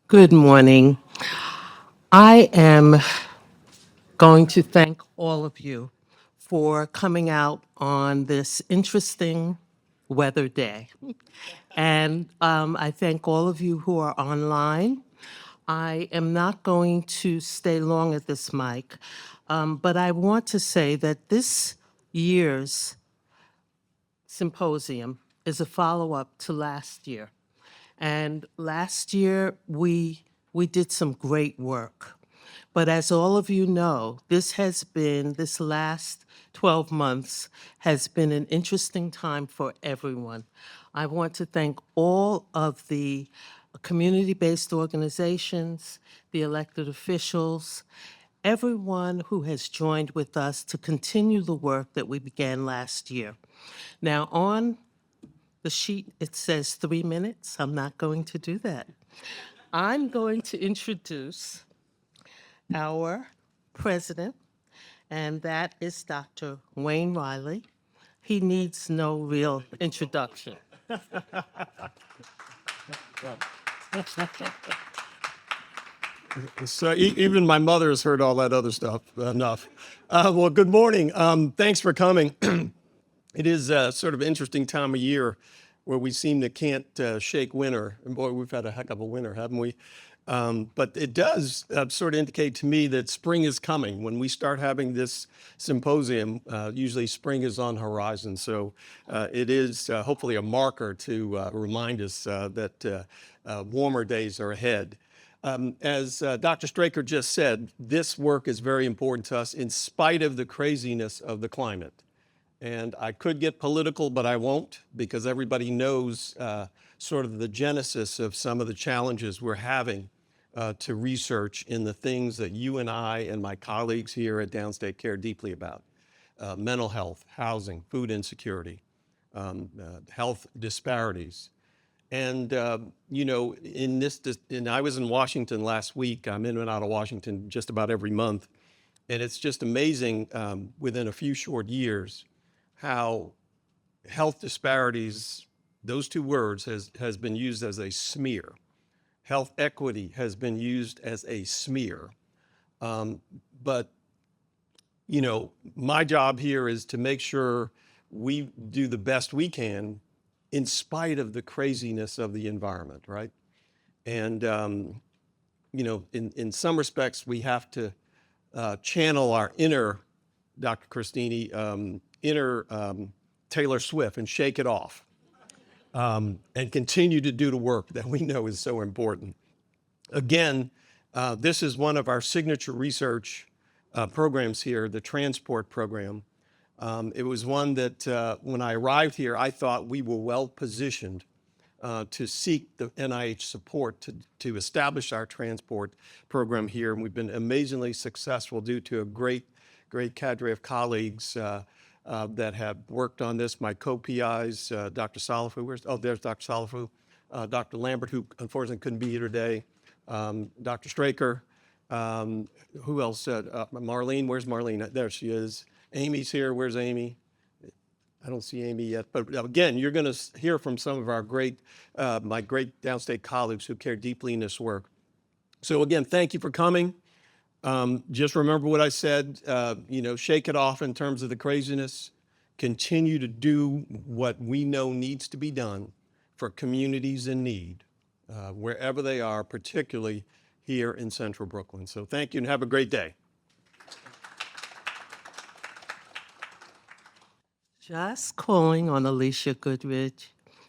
Good morning. I am going to thank all of you for coming out on this interesting weather day. And I thank all of you who are online. I am not going to stay long at this mic, but I want to say that this year's symposium is a follow-up to last year. And last year, we did some great work. But as all of you know, this last 12 months has been an interesting time for everyone. I want to thank all of the community-based organizations, the elected officials, everyone who has joined with us to continue the work that we began last year. Now, on the sheet, it says 3 minutes. I'm not going to do that. I'm going to introduce our president, and that is Dr. Wayne Riley. He needs no real introduction. So even my mother has heard all that other stuff enough. Well, good morning. Thanks for coming. It is sort of an interesting time of year where we seem to can't shake winter. And boy, we've had a heck of a winter, haven't we? But it does sort of indicate to me that spring is coming. When we start having this symposium, usually spring is on horizon. So it is hopefully a marker to remind us that warmer days are ahead. As Dr. Straker just said, this work is very important to us in spite of the craziness of the climate. And I could get political, but I won't, because everybody knows sort of the genesis of some of the challenges we're having to research in the things that you and I and my colleagues here at Downstate care deeply about. Mental health, housing, food insecurity, health disparities. And, I was in Washington last week. I'm in and out of Washington just about every month. And it's just amazing within a few short years how health disparities, those two words, has been used as a smear. Health equity has been used as a smear. But, my job here is to make sure we do the best we can in spite of the craziness of the environment, right? And, in some respects, we have to channel our inner, Dr. Christini, inner Taylor Swift and shake it off and continue to do the work that we know is so important. Again, this is one of our signature research programs here, the transport program. It was one that when I arrived here, I thought we were well positioned to seek the NIH support to establish our transport program here. And we've been amazingly successful due to a great cadre of colleagues that have worked on this. My co-PIs, Dr. Salafu, there's Dr. Salafu, Dr. Lambert, who unfortunately couldn't be here today, Dr. Straker, who else? Marlene, where's Marlene? There she is. Amy's here. Where's Amy? I don't see Amy yet. But again, you're going to hear from some of our my great downstate colleagues who care deeply in this work. So again, thank you for coming. Just remember what I said, shake it off in terms of the craziness. Continue to do what we know needs to be done for communities in need, wherever they are, particularly here in Central Brooklyn. So thank you and have a great day. Just calling on Alicia Goodridge.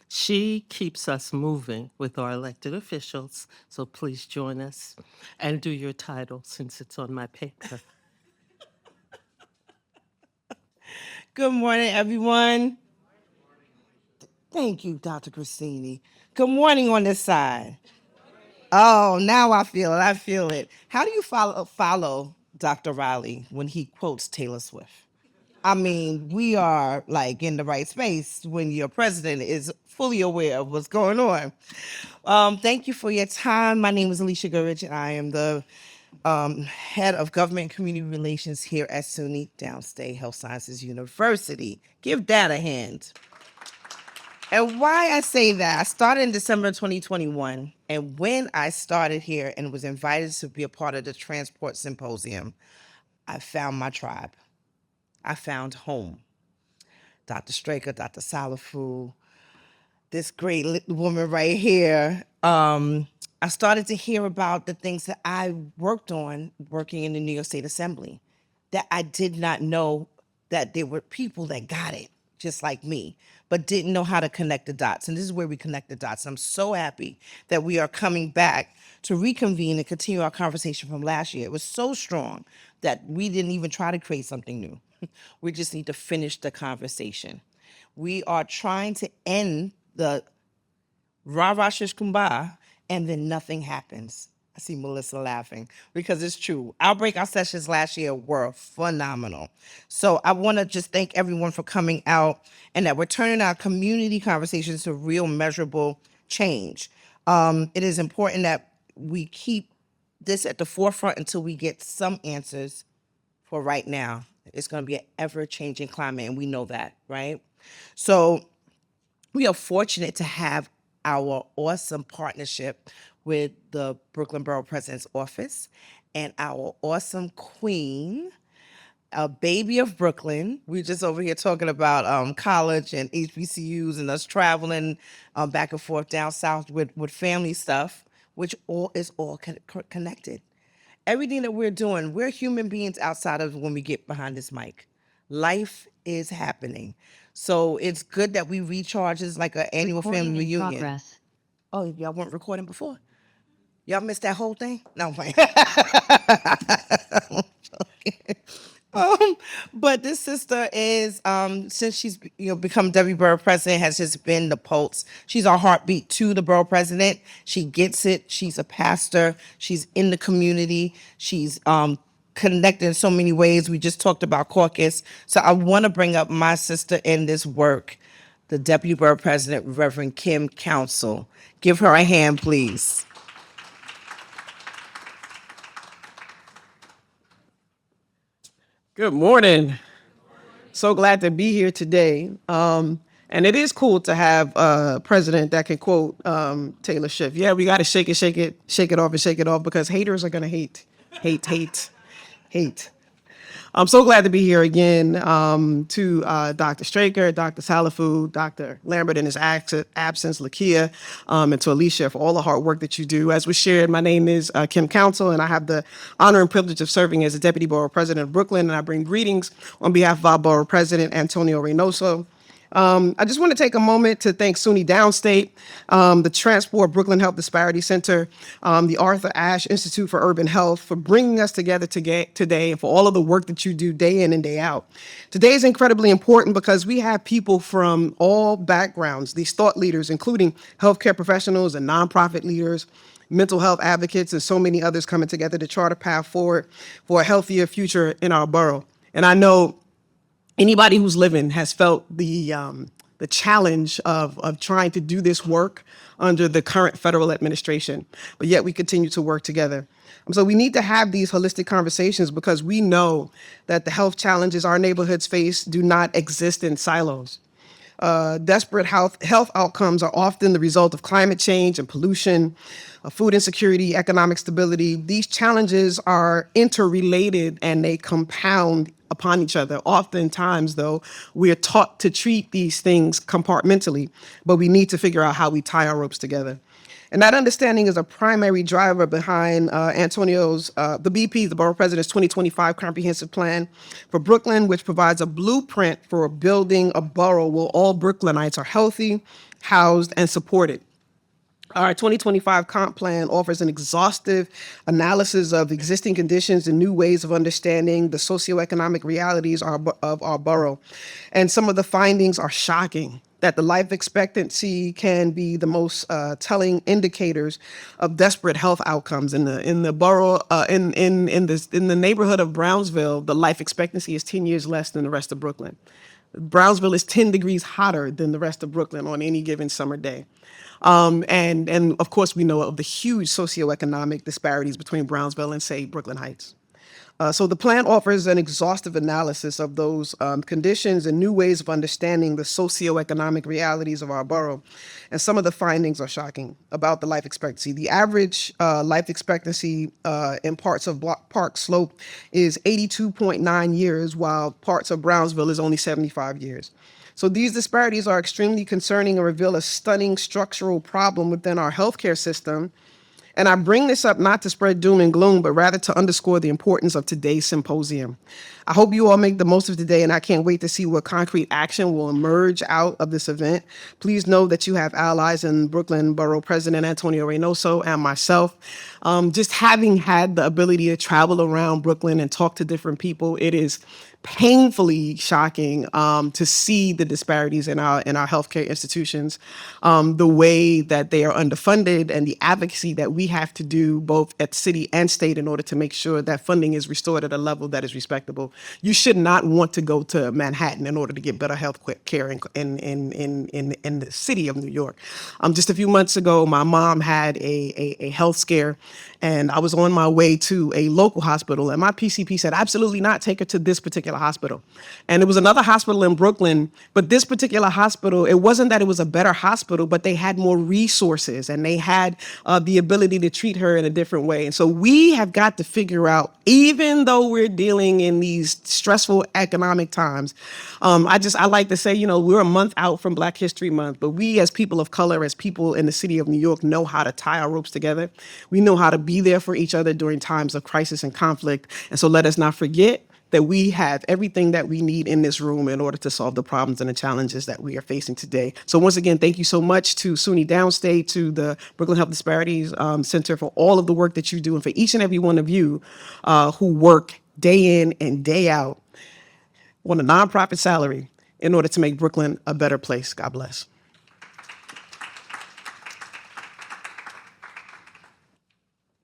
She keeps us moving with our elected officials, so please join us and do your title since it's on my paper. Good morning, everyone. Thank you, Dr. Christini. Good morning on this side. Oh, now I feel it. I feel it. How do you follow Dr. Riley when he quotes Taylor Swift? I mean, we are like in the right space when your president is fully aware of what's going on. Thank you for your time. My name is Alicia Gurridge, and I am the head of government and community relations here at SUNY Downstate Health Sciences University. Give that a hand. And why I say that, I started in December 2021 And when I started here and was invited to be a part of the transport symposium, I found my tribe. I found home. Dr. Straker, Dr. Salafu, this great woman right here. I started to hear about the things that I worked on working in the New York State Assembly, that I did not know that there were people that got it just like me, but didn't know how to connect the dots. And this is where we connect the dots. I'm so happy that we are coming back to reconvene and continue our conversation from last year. It was so strong that we didn't even try to create something new. We just need to finish the conversation. We are trying to end the rah rah shish kumbah, and then nothing happens. I see Melissa laughing because it's true. Our breakout sessions last year were phenomenal. So I want to just thank everyone for coming out and that we're turning our community conversations to real measurable change. It is important that we keep this at the forefront until we get some answers for right now. It's going to be an ever-changing climate, and we know that, right? So we are fortunate to have our awesome partnership with the Brooklyn Borough President's Office and our awesome queen, a baby of Brooklyn. We're just over here talking about college and HBCUs and us traveling back and forth down south with family stuff, which all is all connected. Everything that we're doing, we're human beings outside of when we get behind this mic. Life is happening. So it's good that we recharge. It's like an annual Recording family in reunion. progress. Oh, y'all weren't recording before? Y'all missed that whole thing? No, I'm playing. But this sister is, since she's become Debbie Borough President, has just been the pulse. She's our heartbeat to the Borough President. She gets it. She's a pastor. She's in the community. She's connected in so many ways. We just talked about caucus. So I want to bring up my sister in this work, the Deputy Borough President, Reverend Kim Council. Give her a hand, please. Good morning. So glad to be here today. And it is cool to have a president that can quote Taylor Swift. Yeah, we got to shake it off and shake it off because haters are going to hate. I'm so glad to be here again to Dr. Straker, Dr. Salafu, Dr. Lambert in his absence, Lakia, and to Alicia for all the hard work that you do. As was shared, my name is Kim Council, and I have the honor and privilege of serving as the Deputy Borough President of Brooklyn, and I bring greetings on behalf of our Borough President, Antonio Reynoso. I just want to take a moment to thank SUNY Downstate, the Transport Brooklyn Health Disparity Center, the Arthur Ashe Institute for Urban Health for bringing us together today and for all of the work that you do day in and day out. Today is incredibly important because we have people from all backgrounds, these thought leaders, including healthcare professionals and nonprofit leaders, mental health advocates, and so many others coming together to chart a path forward for a healthier future in our borough. And I know anybody who's living has felt the challenge of trying to do this work under the current federal administration, but yet we continue to work together. So we need to have these holistic conversations because we know that the health challenges our neighborhoods face do not exist in silos. Desperate health outcomes are often the result of climate change and pollution, food insecurity, economic stability. These challenges are interrelated and they compound upon each other. Oftentimes, though, we are taught to treat these things compartmentally, but we need to figure out how we tie our ropes together. And that understanding is a primary driver behind Antonio's, the BP, the Borough President's 2025 Comprehensive Plan for Brooklyn, which provides a blueprint for building a borough where all Brooklynites are healthy, housed, and supported. Our 2025 comp plan offers an exhaustive analysis of existing conditions and new ways of understanding the socioeconomic realities of our borough. And some of the findings are shocking, that the life expectancy can be the most telling indicators of desperate health outcomes. In the borough, in the neighborhood of Brownsville, the life expectancy is 10 years less than the rest of Brooklyn. Brownsville is 10 degrees hotter than the rest of Brooklyn on any given summer day. And of course, we know of the huge socioeconomic disparities between Brownsville and, say, Brooklyn Heights. So the plan offers an exhaustive analysis of those conditions and new ways of understanding the socioeconomic realities of our borough. And some of the findings are shocking about the life expectancy. The average life expectancy in parts of Park Slope is 82.9 years, while parts of Brownsville is only 75 years. So these disparities are extremely concerning and reveal a stunning structural problem within our healthcare system. And I bring this up not to spread doom and gloom, but rather to underscore the importance of today's symposium. I hope you all make the most of today, and I can't wait to see what concrete action will emerge out of this event. Please know that you have allies in Brooklyn Borough President Antonio Reynoso and myself. Just having had the ability to travel around Brooklyn and talk to different people, it is painfully shocking to see the disparities in our healthcare institutions, the way that they are underfunded, and the advocacy that we have to do both at city and state in order to make sure that funding is restored at a level that is respectable. You should not want to go to Manhattan in order to get better health care in the city of New York. Just a few months ago, my mom had a health scare, and I was on my way to a local hospital, and my PCP said, absolutely not, take her to this particular hospital. And it was another hospital in Brooklyn, but this particular hospital, it wasn't that it was a better hospital, but they had more resources, and they had the ability to treat her in a different way. And so we have got to figure out, even though we're dealing in these stressful economic times, I like to say, we're a month out from Black History Month, but we as people of color, as people in the city of New York, know how to tie our ropes together. We know how to be there for each other during times of crisis and conflict. And so let us not forget that we have everything that we need in this room in order to solve the problems and the challenges that we are facing today. So once again, thank you so much to SUNY Downstate, to the Brooklyn Health Disparities Center for all of the work that you do, and for each and every one of you who work day in and day out on a nonprofit salary in order to make Brooklyn a better place. God bless.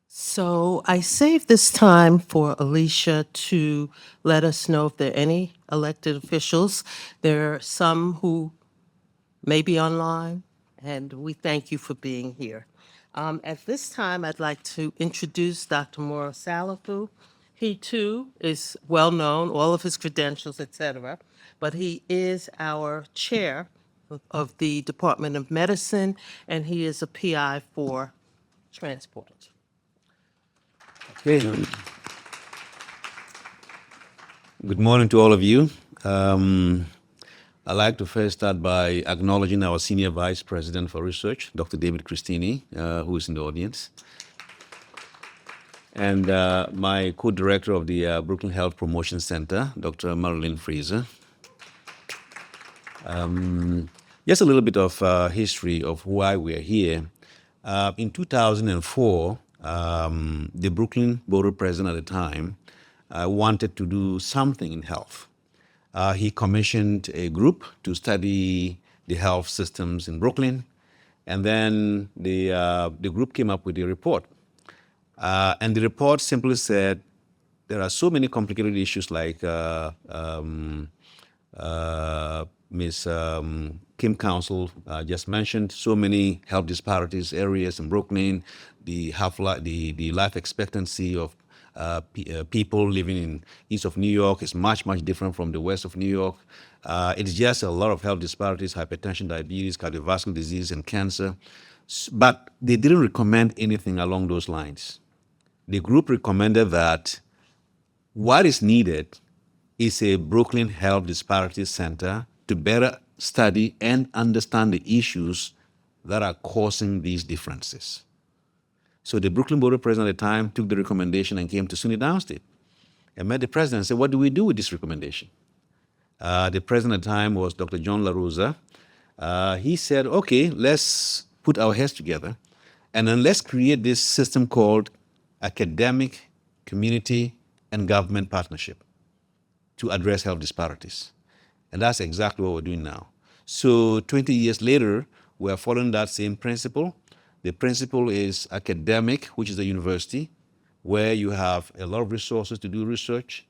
So I saved this time for Alicia to let us know if there are any elected officials. There are some who may be online, and we thank you for being here. At this time, I'd like to introduce Dr. Mauro Salafu. He too is well known, all of his credentials, et cetera, but he is our chair of the Department of Medicine, and he is a PI for transport. Okay. Good morning to all of you. I'd like to first start by acknowledging our Senior Vice President for Research, Dr. David Christini, who is in the audience, and my co-director of the Brooklyn Health Promotion Center, Dr. Marilyn Fraser. Just a little bit of history of why we're here. In 2004, the Brooklyn Borough President at the time wanted to do something in health. He commissioned a group to study the health systems in Brooklyn, and then the group came up with a report. And the report simply said there are so many complicated issues like Ms. Kim Council just mentioned, so many health disparities areas in Brooklyn, the life expectancy of people living in east of New York is much, much different from the west of New York. It's just a lot of health disparities, hypertension, diabetes, cardiovascular disease, and cancer. But they didn't recommend anything along those lines. The group recommended that what is needed is a Brooklyn Health Disparities Center to better study and understand the issues that are causing these differences. So the Brooklyn Borough President at the time took the recommendation and came to SUNY Downstate and met the president and said, what do we do with this recommendation? The president at the time was Dr. John LaRosa. He said, okay, let's put our heads together and then let's create this system called academic, community, and government partnership to address health disparities. And that's exactly what we're doing now. So 20 years later, we're following that same principle. The principle is academic, which is a university, where you have a lot of resources to do research.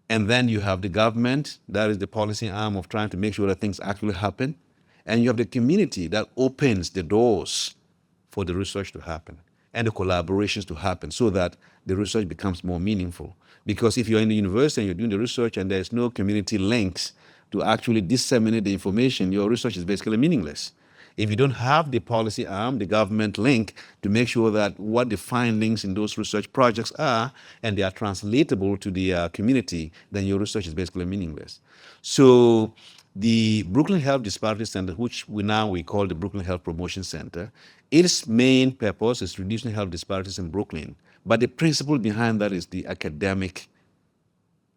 And then you have the government, that is the policy arm of trying to make sure that things actually happen. And you have the community that opens the doors for the research to happen. and the collaborations to happen so that the research becomes more meaningful. Because if you're in the university and you're doing the research and there's no community links to actually disseminate the information, your research is basically meaningless. If you don't have the policy arm, the government link to make sure that what the findings in those research projects are and they are translatable to the community, then your research is basically meaningless. So the Brooklyn Health Disparity Center, which we call the Brooklyn Health Promotion Center, its main purpose is reducing health disparities in Brooklyn. But the principle behind that is the academic,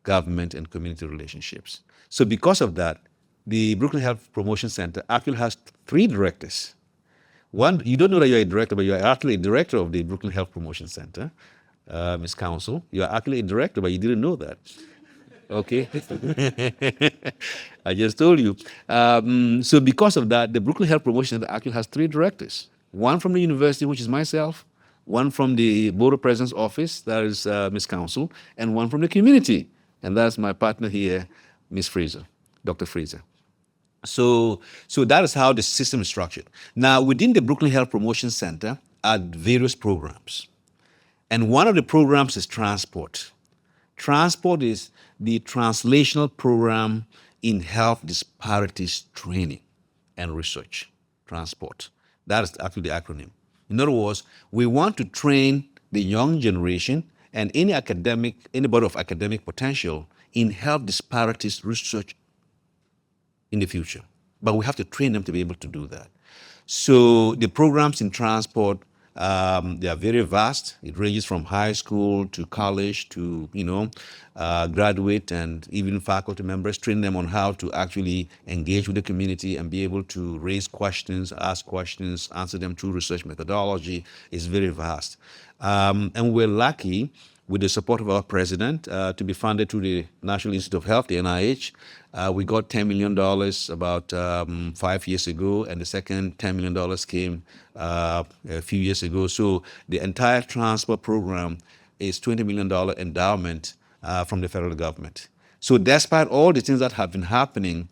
government, and community relationships. So because of that, the Brooklyn Health Promotion Center actually has 3 directors. One, you don't know that you're a director, but you're actually a director of the Brooklyn Health Promotion Center, Ms. Council. You're actually a director, but you didn't know that. Okay? I just told you. So because of that, the Brooklyn Health Promotion Center actually has 3 directors. One from the university, which is myself, one from the Board of President's office, that is Ms. Council, and one from the community, and that's my partner here, Ms. Fraser, Dr. Fraser. So that is how the system is structured. Now, within the Brooklyn Health Promotion Center are various programs. And one of the programs is transport. Transport is the translational program in health disparities training and research. Transport. That is actually the acronym. In other words, we want to train the young generation and anybody of academic potential in health disparities research in the future. But we have to train them to be able to do that. So the programs in transport, they are very vast. It ranges from high school to college to, graduate and even faculty members, train them on how to actually engage with the community and be able to raise questions, ask questions, answer them through research methodology. Is very vast. And we're lucky with the support of our president to be funded through the National Institute of Health, the NIH. We got $10 million about 5 years ago, and the second $10 million came a few years ago. So the entire transport program is $20 million endowment from the federal government. So despite all the things that have been happening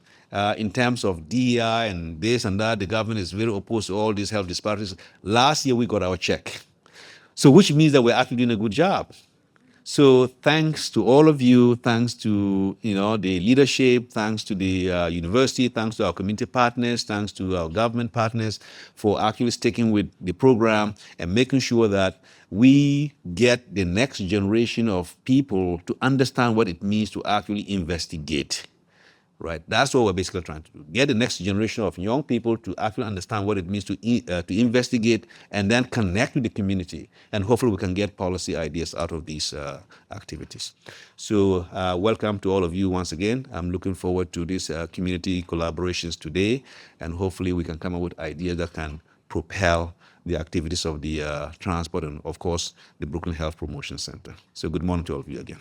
in terms of DEI and this and that, the government is very opposed to all these health disparities. Last year, we got our check. So which means that we're actually doing a good job. So thanks to all of you, thanks to the leadership, thanks to the university, thanks to our community partners, thanks to our government partners for actually sticking with the program and making sure that we get the next generation of people to understand what it means to actually investigate. Right, that's what we're basically trying to do. Get the next generation of young people to actually understand what it means to investigate and then connect with the community. And hopefully we can get policy ideas out of these activities. So welcome to all of you once again. I'm looking forward to these community collaborations today. And hopefully we can come up with ideas that can propel the activities of the transport and, of course, the Brooklyn Health Promotion Center. So good morning to all of you again.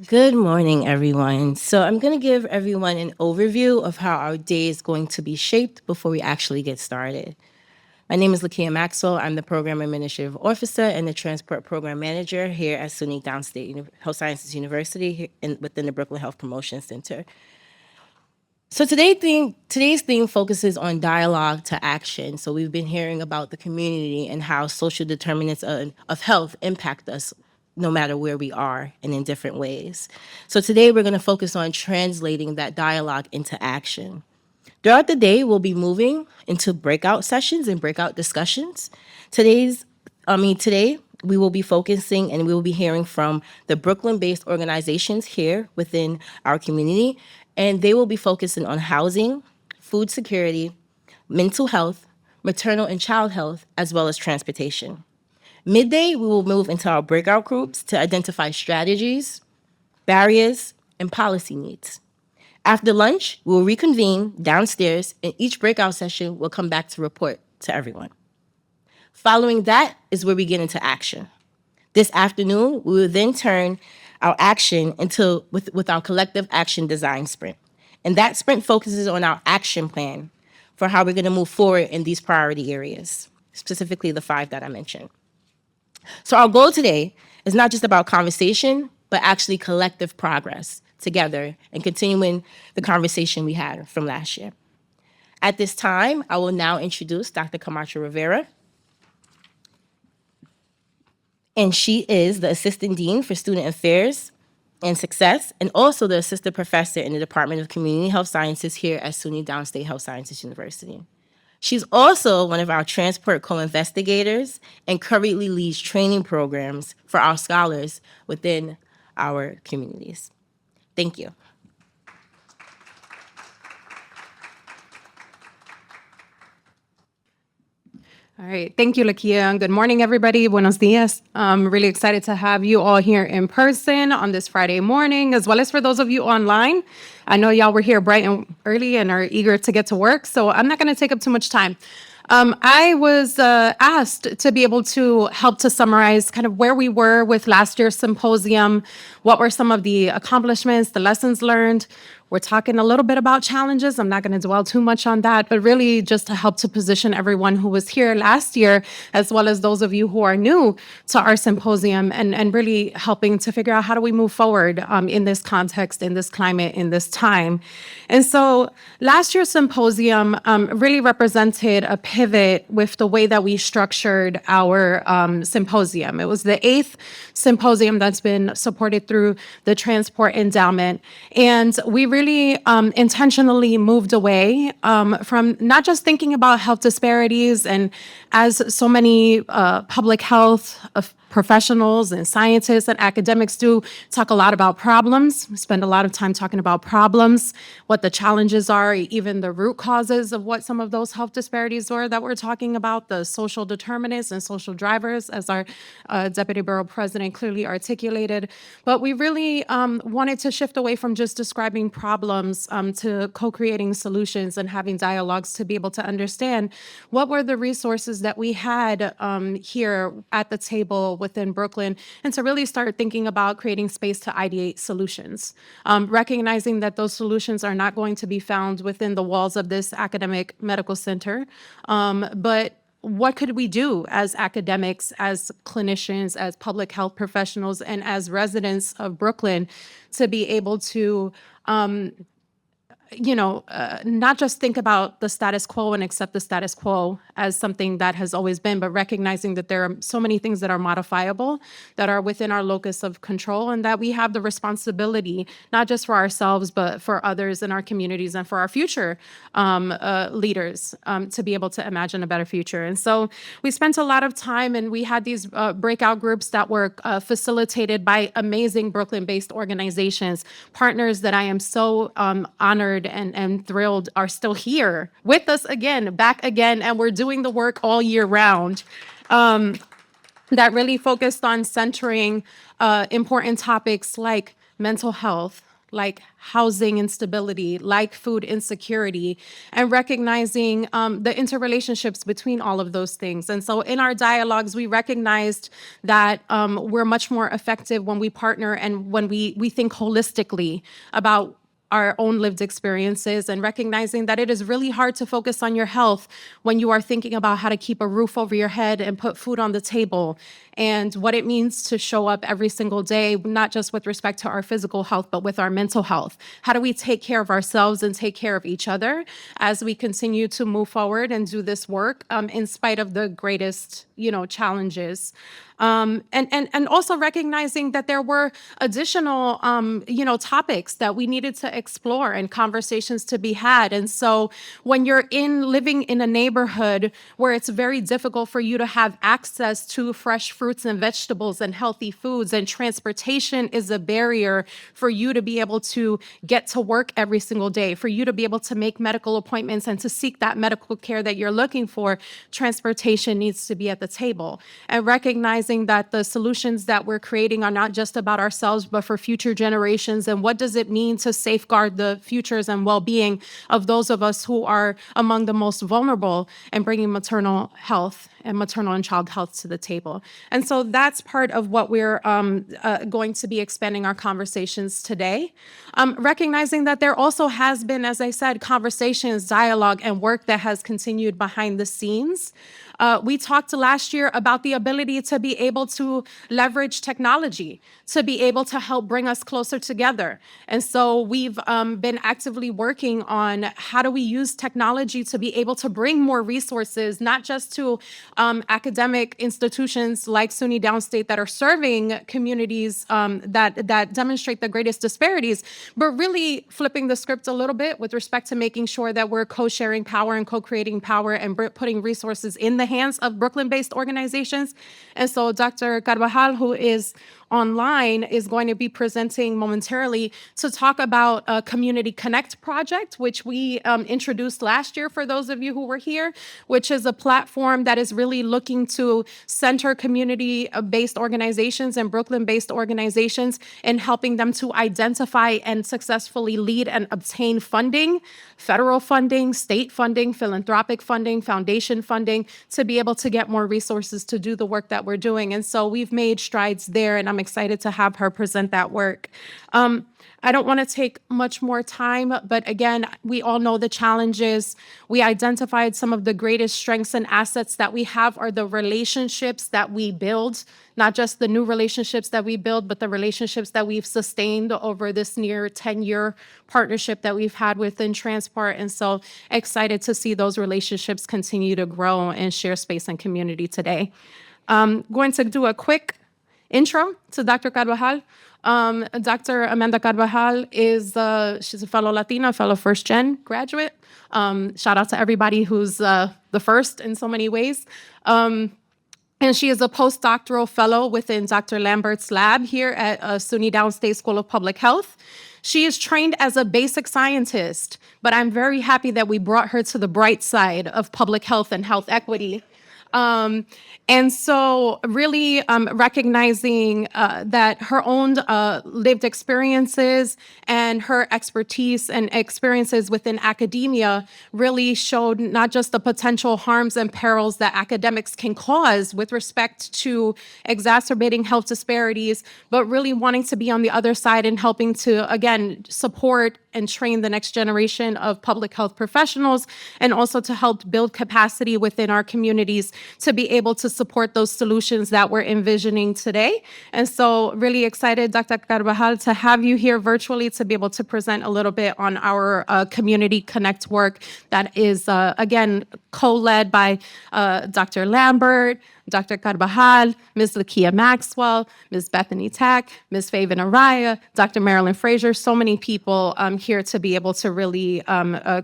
Good morning, everyone. So I'm going to give everyone an overview of how our day is going to be shaped before we actually get started. My name is Lakia Maxwell. I'm the Program Administrative Officer and the Transport Program Manager here at SUNY Downstate Health Sciences University within the Brooklyn Health Promotion Center. So today's theme focuses on dialogue to action. So we've been hearing about the community and how social determinants of health impact us no matter where we are and in different ways. So today we're going to focus on translating that dialogue into action. Throughout the day, we'll be moving into breakout sessions and breakout discussions. Today, we will be focusing and we will be hearing from the Brooklyn-based organizations here within our community, and they will be focusing on housing, food security, mental health, maternal and child health, as well as transportation. Midday, we will move into our breakout groups to identify strategies, barriers, and policy needs. After lunch, we will reconvene downstairs, and each breakout session will come back to report to everyone. Following that is where we get into action. This afternoon, we will then turn our action with our collective action design sprint. And that sprint focuses on our action plan for how we're going to move forward in these priority areas, specifically the 5 that I mentioned. So our goal today is not just about conversation, but actually collective progress together and continuing the conversation we had from last year. At this time, I will now introduce Dr. Camacho Rivera. And she is the Assistant Dean for Student Affairs and Success, and also the Assistant Professor in the Department of Community Health Sciences here at SUNY Downstate Health Sciences University. She's also one of our transport co-investigators and currently leads training programs for our scholars within our communities. Thank you. All right. Thank you, Lakia. And good morning, everybody. Buenos dias. I'm really excited to have you all here in person on this Friday morning, as well as for those of you online. I know y'all were here bright and early and are eager to get to work, so I'm not going to take up too much time. I was asked to be able to help to summarize kind of where we were with last year's symposium, what were some of the accomplishments, the lessons learned. We're talking a little bit about challenges. I'm not going to dwell too much on that, but really just to help to position everyone who was here last year, as well as those of you who are new to our symposium, and really helping to figure out how do we move forward in this context, in this climate, in this time. And so last year's symposium really represented a pivot with the way that we structured our symposium. It was the 8th symposium that's been supported through the Transport Endowment. And we really intentionally moved away from not just thinking about health disparities, and as so many public health professionals and scientists and academics do talk a lot about problems. We spend a lot of time talking about problems, what the challenges are, even the root causes of what some of those health disparities were that we're talking about, the social determinants and social drivers, as our Deputy Borough President clearly articulated. But we really wanted to shift away from just describing problems to co-creating solutions and having dialogues to be able to understand what were the resources that we had here at the table within Brooklyn, and to really start thinking about creating space to ideate solutions, recognizing that those solutions are not going to be found within the walls of this academic medical center, but what could we do as academics, as clinicians, as public health professionals, and as residents of Brooklyn to be able to not just think about the status quo and accept the status quo as something that has always been, but recognizing that there are so many things that are modifiable, that are within our locus of control, and that we have the responsibility, not just for ourselves, but for others in our communities and for our future leaders to be able to imagine a better future. And so we spent a lot of time, and we had these breakout groups that were facilitated by amazing Brooklyn-based organizations, partners that I am so honored and thrilled are still here with us again, back again, and we're doing the work all year round. That really focused on centering important topics like mental health, like housing instability, like food insecurity, and recognizing the interrelationships between all of those things. And so in our dialogues, we recognized that we're much more effective when we partner and when we think holistically about our own lived experiences, and recognizing that it is really hard to focus on your health when you are thinking about how to keep a roof over your head and put food on the table, and what it means to show up every single day, not just with respect to our physical health, but with our mental health. How do we take care of ourselves and take care of each other as we continue to move forward and do this work in spite of the greatest, challenges? And also recognizing that there were additional, topics that we needed to explore and conversations to be had. And so when you're living in a neighborhood where it's very difficult for you to have access to fresh fruits and vegetables and healthy foods, and transportation is a barrier for you to be able to get to work every single day, for you to be able to make medical appointments and to seek that medical care that you're looking for, transportation needs to be at the table. And recognizing that the solutions that we're creating are not just about ourselves, but for future generations. And what does it mean to safeguard the futures and well-being of those of us who are among the most vulnerable, and bringing maternal health and maternal and child health to the table. And so that's part of what we're going to be expanding our conversations today. Recognizing that there also has been, as I said, conversations, dialogue, and work that has continued behind the scenes We talked last year about the ability to be able to leverage technology, to be able to help bring us closer together. And so we've been actively working on how do we use technology to be able to bring more resources, not just to academic institutions like SUNY Downstate that are serving communities that demonstrate the greatest disparities, but really flipping the script a little bit with respect to making sure that we're co-sharing power and co-creating power and putting resources in the hands of Brooklyn-based organizations. And so Dr. Carvajal, who is online, is going to be presenting momentarily to talk about a Community Connect project, which we introduced last year for those of you who were here, which is a platform that is really looking to center community-based organizations and Brooklyn-based organizations and helping them to identify and successfully lead and obtain funding, federal funding, state funding, philanthropic funding, foundation funding, to be able to get more resources to do the work that we're doing. And so we've made strides there, and I'm excited to have her present that work. I don't want to take much more time, but again, we all know the challenges. We identified some of the greatest strengths and assets that we have are the relationships that we build, not just the new relationships that we build, but the relationships that we've sustained over this near 10-year partnership that we've had within Transport. And so excited to see those relationships continue to grow and share space and community today. Going to do a quick intro to Dr. Carvajal. Dr. Amanda Carvajal is she's a fellow Latina, fellow first-gen graduate. Shout out to everybody who's the first in so many ways. And she is a postdoctoral fellow within Dr. Lambert's lab here at SUNY Downstate School of Public Health. She is trained as a basic scientist, but I'm very happy that we brought her to the bright side of public health and health equity. And so really recognizing that her own lived experiences and her expertise and experiences within academia really showed not just the potential harms and perils that academics can cause with respect to exacerbating health disparities, but really wanting to be on the other side and helping to, again, support and train the next generation of public health professionals, and also to help build capacity within our communities to be able to support those solutions that we're envisioning today. And so really excited, Dr. Carvajal, to have you here virtually to be able to present a little bit on our Community Connect work that is, again, co-led by Dr. Lambert, Dr. Carvajal, Ms. Lakia Maxwell, Ms. Bethany Tack, Ms. Faven Araya, Dr. Marilyn Frazier, so many people here to be able to really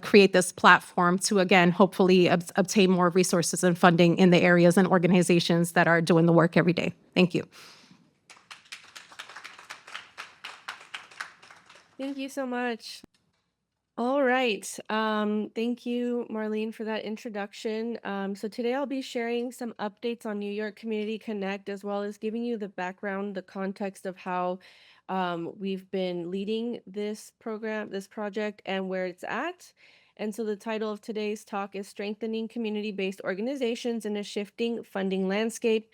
create this platform to, again, hopefully obtain more resources and funding in the areas and organizations that are doing the work every day. Thank you. Thank you so much. All right. Thank you, Marlene, for that introduction. So today I'll be sharing some updates on New York Community Connect, as well as giving you the background, the context of how we've been leading this program, this project, and where it's at. And so the title of today's talk is Strengthening Community-Based Organizations in a Shifting Funding Landscape,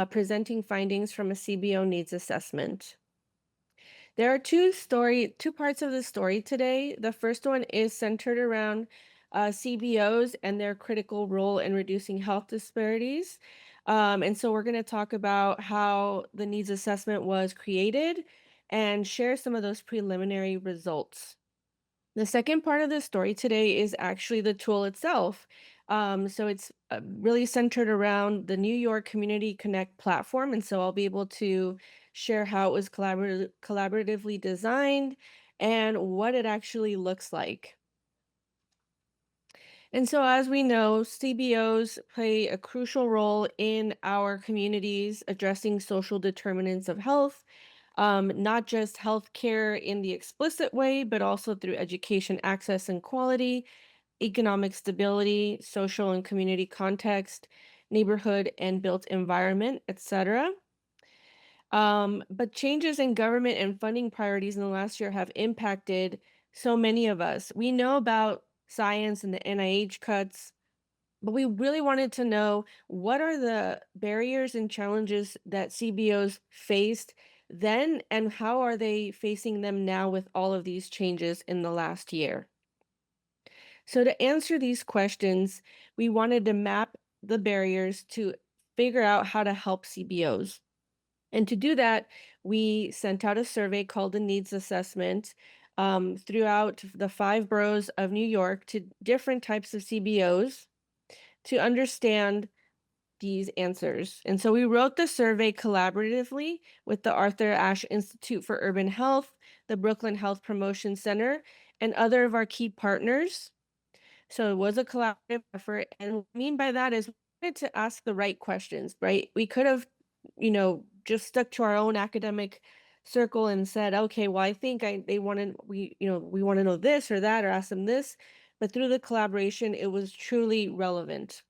presenting findings from a CBO needs assessment. There are two parts of the story today. The first one is centered around CBOs and their critical role in reducing health disparities. And so we're going to talk about how the needs assessment was created and share some of those preliminary results. The second part of the story today is actually the tool itself. So it's really centered around the New York Community Connect platform. And so I'll be able to share how it was collaboratively designed and what it actually looks like. And so, as we know, CBOs play a crucial role in our communities addressing social determinants of health, not just healthcare in the explicit way, but also through education access and quality, economic stability, social and community context, neighborhood and built environment, etc. But changes in government and funding priorities in the last year have impacted so many of us. We know about science and the NIH cuts, but we really wanted to know what are the barriers and challenges that CBOs faced then, and how are they facing them now with all of these changes in the last year? So to answer these questions, we wanted to map the barriers to figure out how to help CBOs. And to do that, we sent out a survey called a needs assessment throughout the 5 boroughs of New York to different types of CBOs to understand these answers. And so we wrote the survey collaboratively with the Arthur Ashe Institute for Urban Health, the Brooklyn Health Promotion Center, and other of our key partners. So it was a collaborative effort. And what I mean by that is we wanted to ask the right questions, right? We could have, just stuck to our own academic circle and said, okay, well, I think we want to know this or that or ask them this. But through the collaboration, it was truly relevant.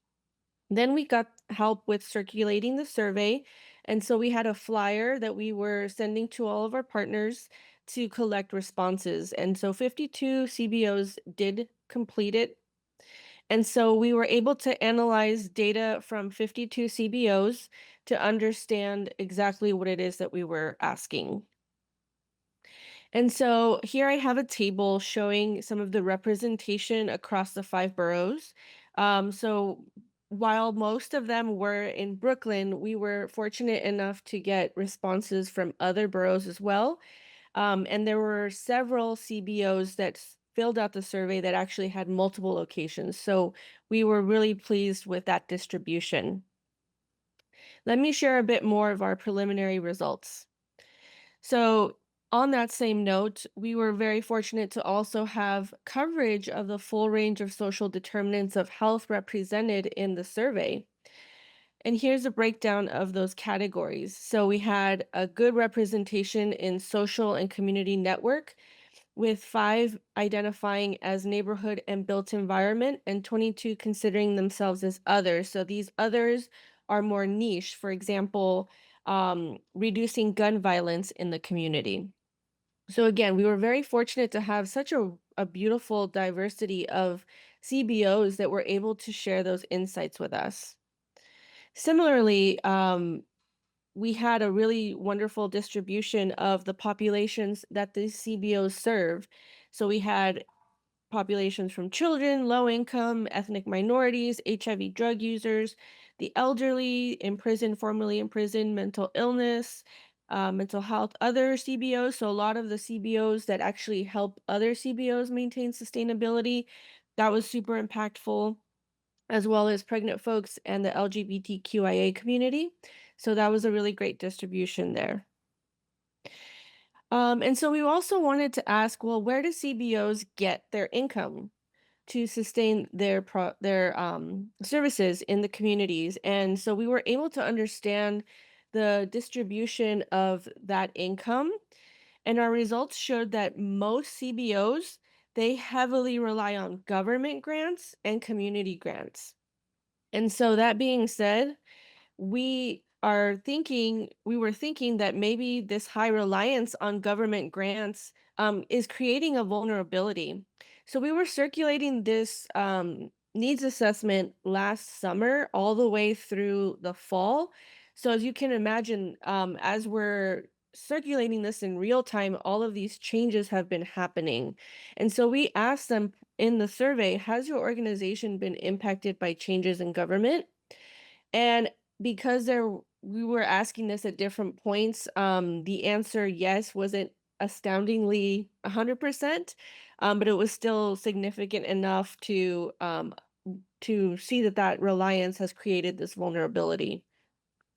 Then we got help with circulating the survey. And so we had a flyer that we were sending to all of our partners to collect responses. And so 52 CBOs did complete it. And so we were able to analyze data from 52 CBOs to understand exactly what it is that we were asking. And so here I have a table showing some of the representation across the 5 boroughs. So while most of them were in Brooklyn, we were fortunate enough to get responses from other boroughs as well. And there were several CBOs that filled out the survey that actually had multiple locations. So we were really pleased with that distribution. Let me share a bit more of our preliminary results. So on that same note, we were very fortunate to also have coverage of the full range of social determinants of health represented in the survey. And here's a breakdown of those categories. So we had a good representation in social and community network, with 5 identifying as neighborhood and built environment and 22 considering themselves as others. So these others are more niche. For example, reducing gun violence in the community. So again, we were very fortunate to have such a beautiful diversity of CBOs that were able to share those insights with us. Similarly, we had a really wonderful distribution of the populations that the CBOs serve. So we had populations from children, low income, ethnic minorities, HIV drug users, the elderly, imprisoned, formerly imprisoned, mental illness, mental health, other CBOs. So a lot of the CBOs that actually help other CBOs maintain sustainability, that was super impactful, as well as pregnant folks and the LGBTQIA community. So that was a really great distribution there. And so we also wanted to ask, well, where do CBOs get their income to sustain their services in the communities? And so we were able to understand the distribution of that income. And our results showed that most CBOs, they heavily rely on government grants and community grants. And so that being said, we were thinking that maybe this high reliance on government grants is creating a vulnerability. So we were circulating this needs assessment last summer all the way through the fall. So as you can imagine, as we're circulating this in real time, all of these changes have been happening. And so we asked them in the survey, has your organization been impacted by changes in government? And because we were asking this at different points, the answer yes wasn't astoundingly 100%, but it was still significant enough to see that reliance has created this vulnerability.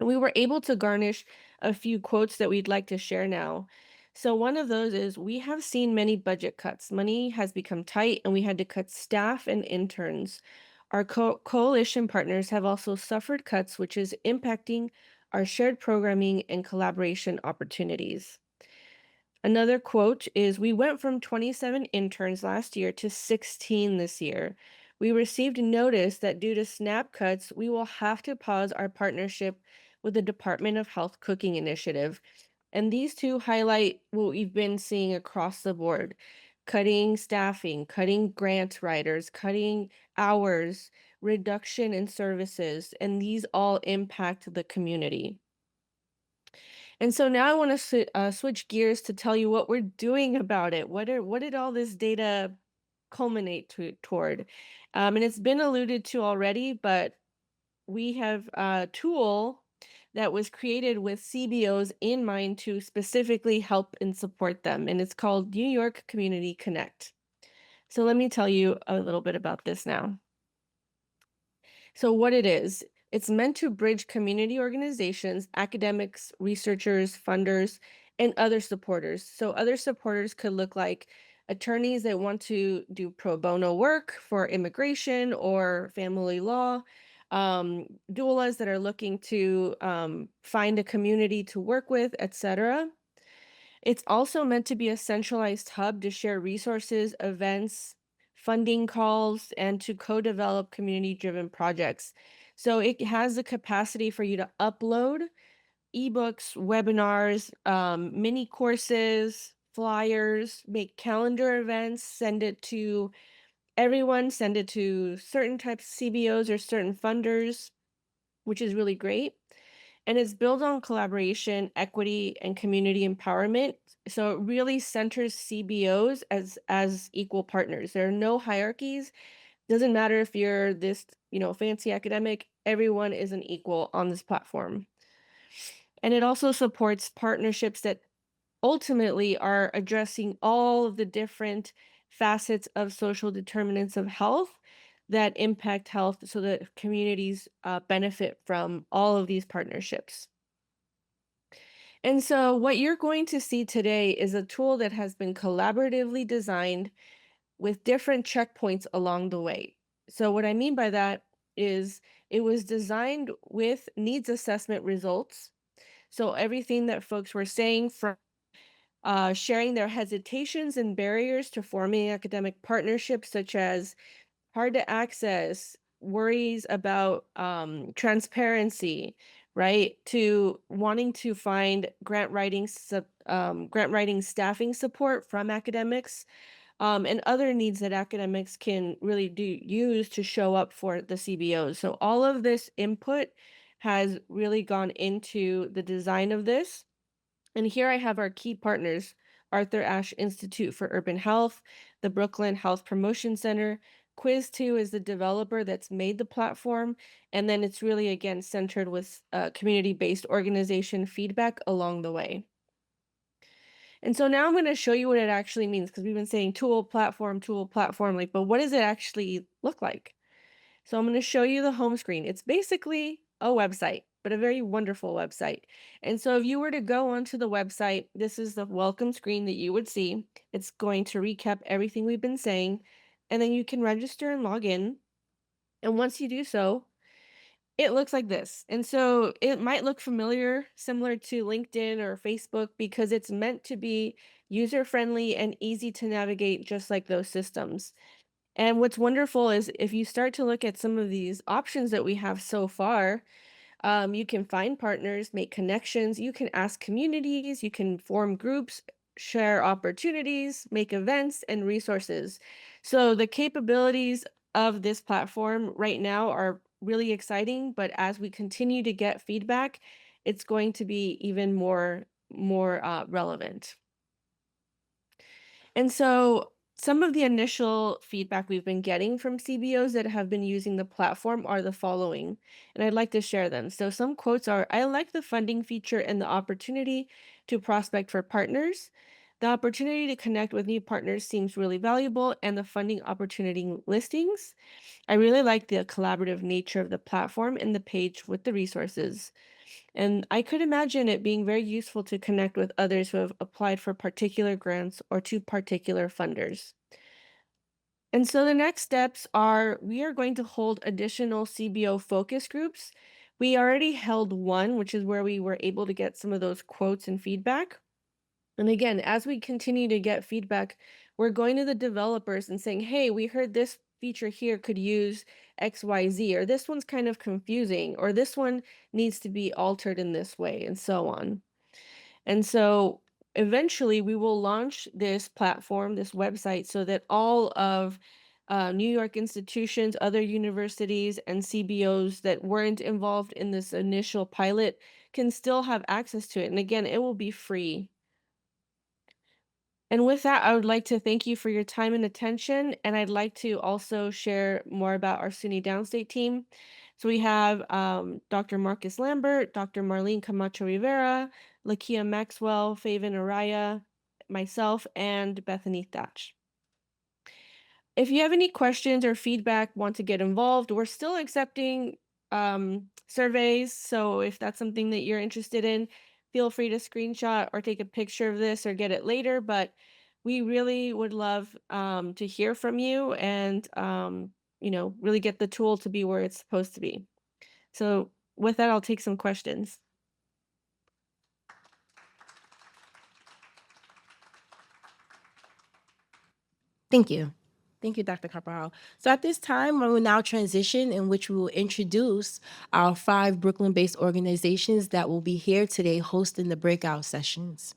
And we were able to garnish a few quotes that we'd like to share now. So one of those is, we have seen many budget cuts. Money has become tight and we had to cut staff and interns. Our coalition partners have also suffered cuts, which is impacting our shared programming and collaboration opportunities. Another quote is, we went from 27 interns last year to 16 this year. We received notice that due to SNAP cuts, we will have to pause our partnership with the Department of Health Cooking Initiative. And these two highlight what we've been seeing across the board: cutting staffing, cutting grant writers, cutting hours, reduction in services, and these all impact the community. And so now I want to switch gears to tell you what we're doing about it. What did all this data culminate toward? And it's been alluded to already, but we have a tool that was created with CBOs in mind to specifically help and support them, and it's called New York Community Connect. So let me tell you a little bit about this now. So what it is, it's meant to bridge community organizations, academics, researchers, funders, and other supporters. So other supporters could look like attorneys that want to do pro bono work for immigration or family law, doulas that are looking to find a community to work with, etc. It's also meant to be a centralized hub to share resources, events, funding calls, and to co-develop community-driven projects. So it has the capacity for you to upload ebooks, webinars, mini courses, flyers, make calendar events, send it to everyone, send it to certain types of CBOs or certain funders, which is really great. And it's built on collaboration, equity, and community empowerment. So it really centers CBOs as equal partners. There are no hierarchies. Doesn't matter if you're this, fancy academic, everyone is an equal on this platform. And it also supports partnerships that ultimately are addressing all of the different facets of social determinants of health that impact health so that communities benefit from all of these partnerships. And so, what you're going to see today is a tool that has been collaboratively designed with different checkpoints along the way. So, what I mean by that is it was designed with needs assessment results. So, everything that folks were saying from sharing their hesitations and barriers to forming academic partnerships, such as hard to access, worries about transparency, right? To wanting to find grant writing staffing support from academics, and other needs that academics can really use to show up for the CBOs. So all of this input has really gone into the design of this. And here I have our key partners: Arthur Ashe Institute for Urban Health, the Brooklyn Health Promotion Center. Quiz2 is the developer that's made the platform. And then it's really, again, centered with community-based organization feedback along the way. And so now I'm going to show you what it actually means, because we've been saying tool, platform, like, but what does it actually look like? So I'm going to show you the home screen. It's basically a website, but a very wonderful website. And so if you were to go onto the website, this is the welcome screen that you would see. It's going to recap everything we've been saying, and then you can register and log in. And once you do so, it looks like this. And so it might look familiar, similar to LinkedIn or Facebook, because it's meant to be user-friendly and easy to navigate, just like those systems. And what's wonderful is if you start to look at some of these options that we have so far, you can find partners, make connections, you can ask communities, you can form groups, share opportunities, make events and resources. So the capabilities of this platform right now are really exciting, but as we continue to get feedback, it's going to be even more relevant. And so some of the initial feedback we've been getting from CBOs that have been using the platform are the following, and I'd like to share them. So some quotes are: I like the funding feature and the opportunity to prospect for partners. The opportunity to connect with new partners seems really valuable, and the funding opportunity listings. I really like the collaborative nature of the platform and the page with the resources. And I could imagine it being very useful to connect with others who have applied for particular grants or to particular funders. And so the next steps are we are going to hold additional CBO focus groups. We already held one, which is where we were able to get some of those quotes and feedback. And again, as we continue to get feedback, we're going to the developers and saying, hey, we heard this feature here could use XYZ, or this one's kind of confusing, or this one needs to be altered in this way, and so on. And so eventually we will launch this platform, this website, so that all of New York institutions, other universities, and CBOs that weren't involved in this initial pilot can still have access to it. And again, it will be free. And with that, I would like to thank you for your time and attention. And I'd like to also share more about our SUNY Downstate team. So we have Dr. Marcus Lambert, Dr. Marlene Camacho Rivera, Lakia Maxwell, Faven Araya, myself, and Bethany Thatch. If you have any questions or feedback, want to get involved, we're still accepting surveys. So if that's something that you're interested in, feel free to screenshot or take a picture of this or get it later. But we really would love to hear from you and, really get the tool to be where it's supposed to be. So with that, I'll take some questions. Thank you. Thank you, Dr. Cabral. So at this time, we will now transition in which we will introduce our 5 Brooklyn-based organizations that will be here today hosting the breakout sessions.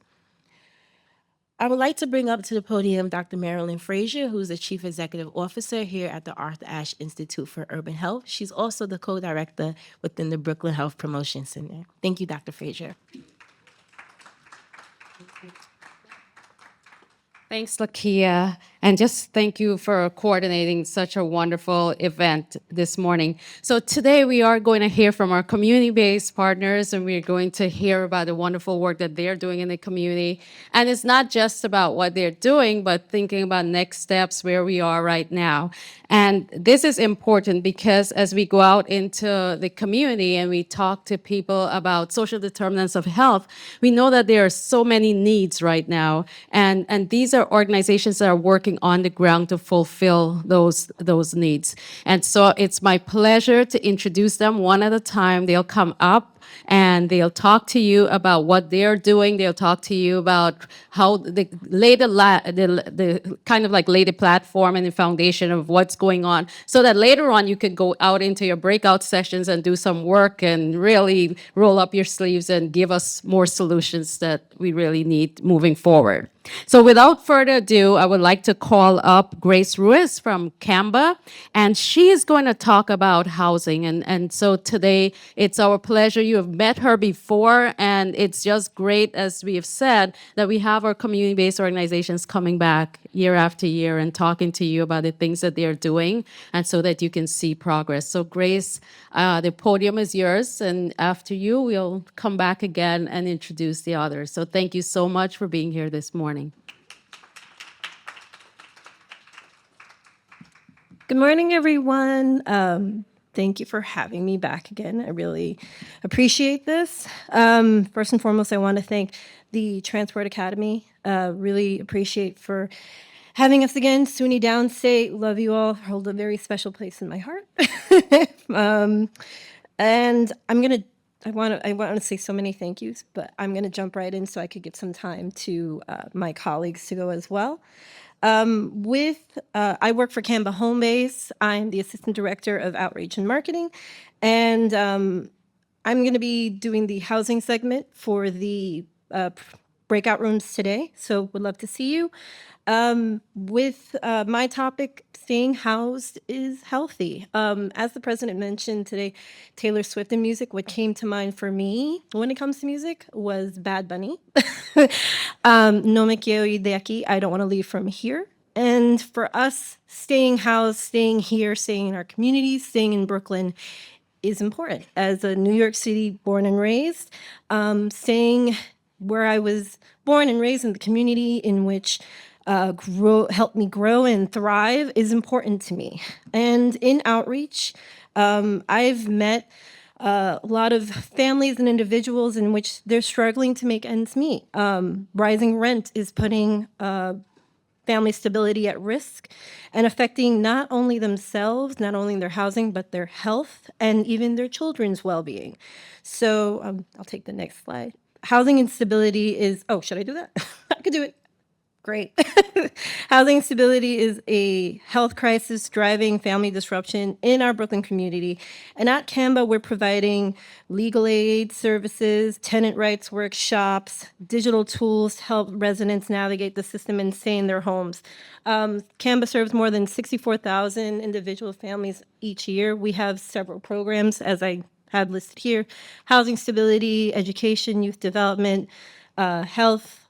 I would like to bring up to the podium Dr. Marilyn Frazier, who's the Chief Executive Officer here at the Arthur Ashe Institute for Urban Health. She's also the co-director within the Brooklyn Health Promotion Center. Thank you, Dr. Frazier. Thanks, Lakia. And just thank you for coordinating such a wonderful event this morning. So today we are going to hear from our community-based partners, and we're going to hear about the wonderful work that they're doing in the community. And it's not just about what they're doing, but thinking about next steps where we are right now. And this is important because as we go out into the community and we talk to people about social determinants of health, we know that there are so many needs right now. And these are organizations that are working on the ground to fulfill those needs. And so it's my pleasure to introduce them one at a time. They'll come up and they'll talk to you about what they're doing. They'll talk to you about how they lay the kind of like lay the platform and the foundation of what's going on, so that later on you could go out into your breakout sessions and do some work and really roll up your sleeves and give us more solutions that we really need moving forward. So without further ado, I would like to call up Grace Ruiz from CAMBA, and she is going to talk about housing. And so today, it's our pleasure. You have met her before, and it's just great, as we have said, that we have our community-based organizations coming back year after year and talking to you about the things that they're doing, and so that you can see progress. So Grace, the podium is yours, and after you, we'll come back again and introduce the others. So thank you so much for being here this morning. Good morning, everyone. Thank you for having me back again. I really appreciate this. First and foremost, I want to thank the Transport Academy. Really appreciate for having us again. SUNY Downstate, love you all. Hold a very special place in my heart. And I want to say so many thank yous, but I'm going to jump right in so I could give some time to my colleagues to go as well. I work for CAMBA Home Base. I'm the Assistant Director of Outreach and Marketing, and I'm going to be doing the housing segment for the breakout rooms today, so would love to see you. With my topic, staying housed is healthy. As the president mentioned today, Taylor Swift and music, what came to mind for me when it comes to music was Bad Bunny. No me quiero ir de aquí, I don't want to leave from here. And for us, staying housed, staying here, staying in our communities, staying in Brooklyn is important. As a New York City born and raised, staying where I was born and raised in the community in which helped me grow and thrive is important to me. And in outreach, I've met a lot of families and individuals in which they're struggling to make ends meet. Rising rent is putting family stability at risk and affecting not only themselves, not only their housing, but their health and even their children's well-being. So I'll take the next slide. Housing instability is, oh, should I do that? I could do it. Great. Housing instability is a health crisis driving family disruption in our Brooklyn community. And at CAMBA, we're providing legal aid services, tenant rights workshops, digital tools to help residents navigate the system and stay in their homes. CAMBA serves more than 64,000 individual families each year. We have several programs, as I have listed here: housing stability, education, youth development, health,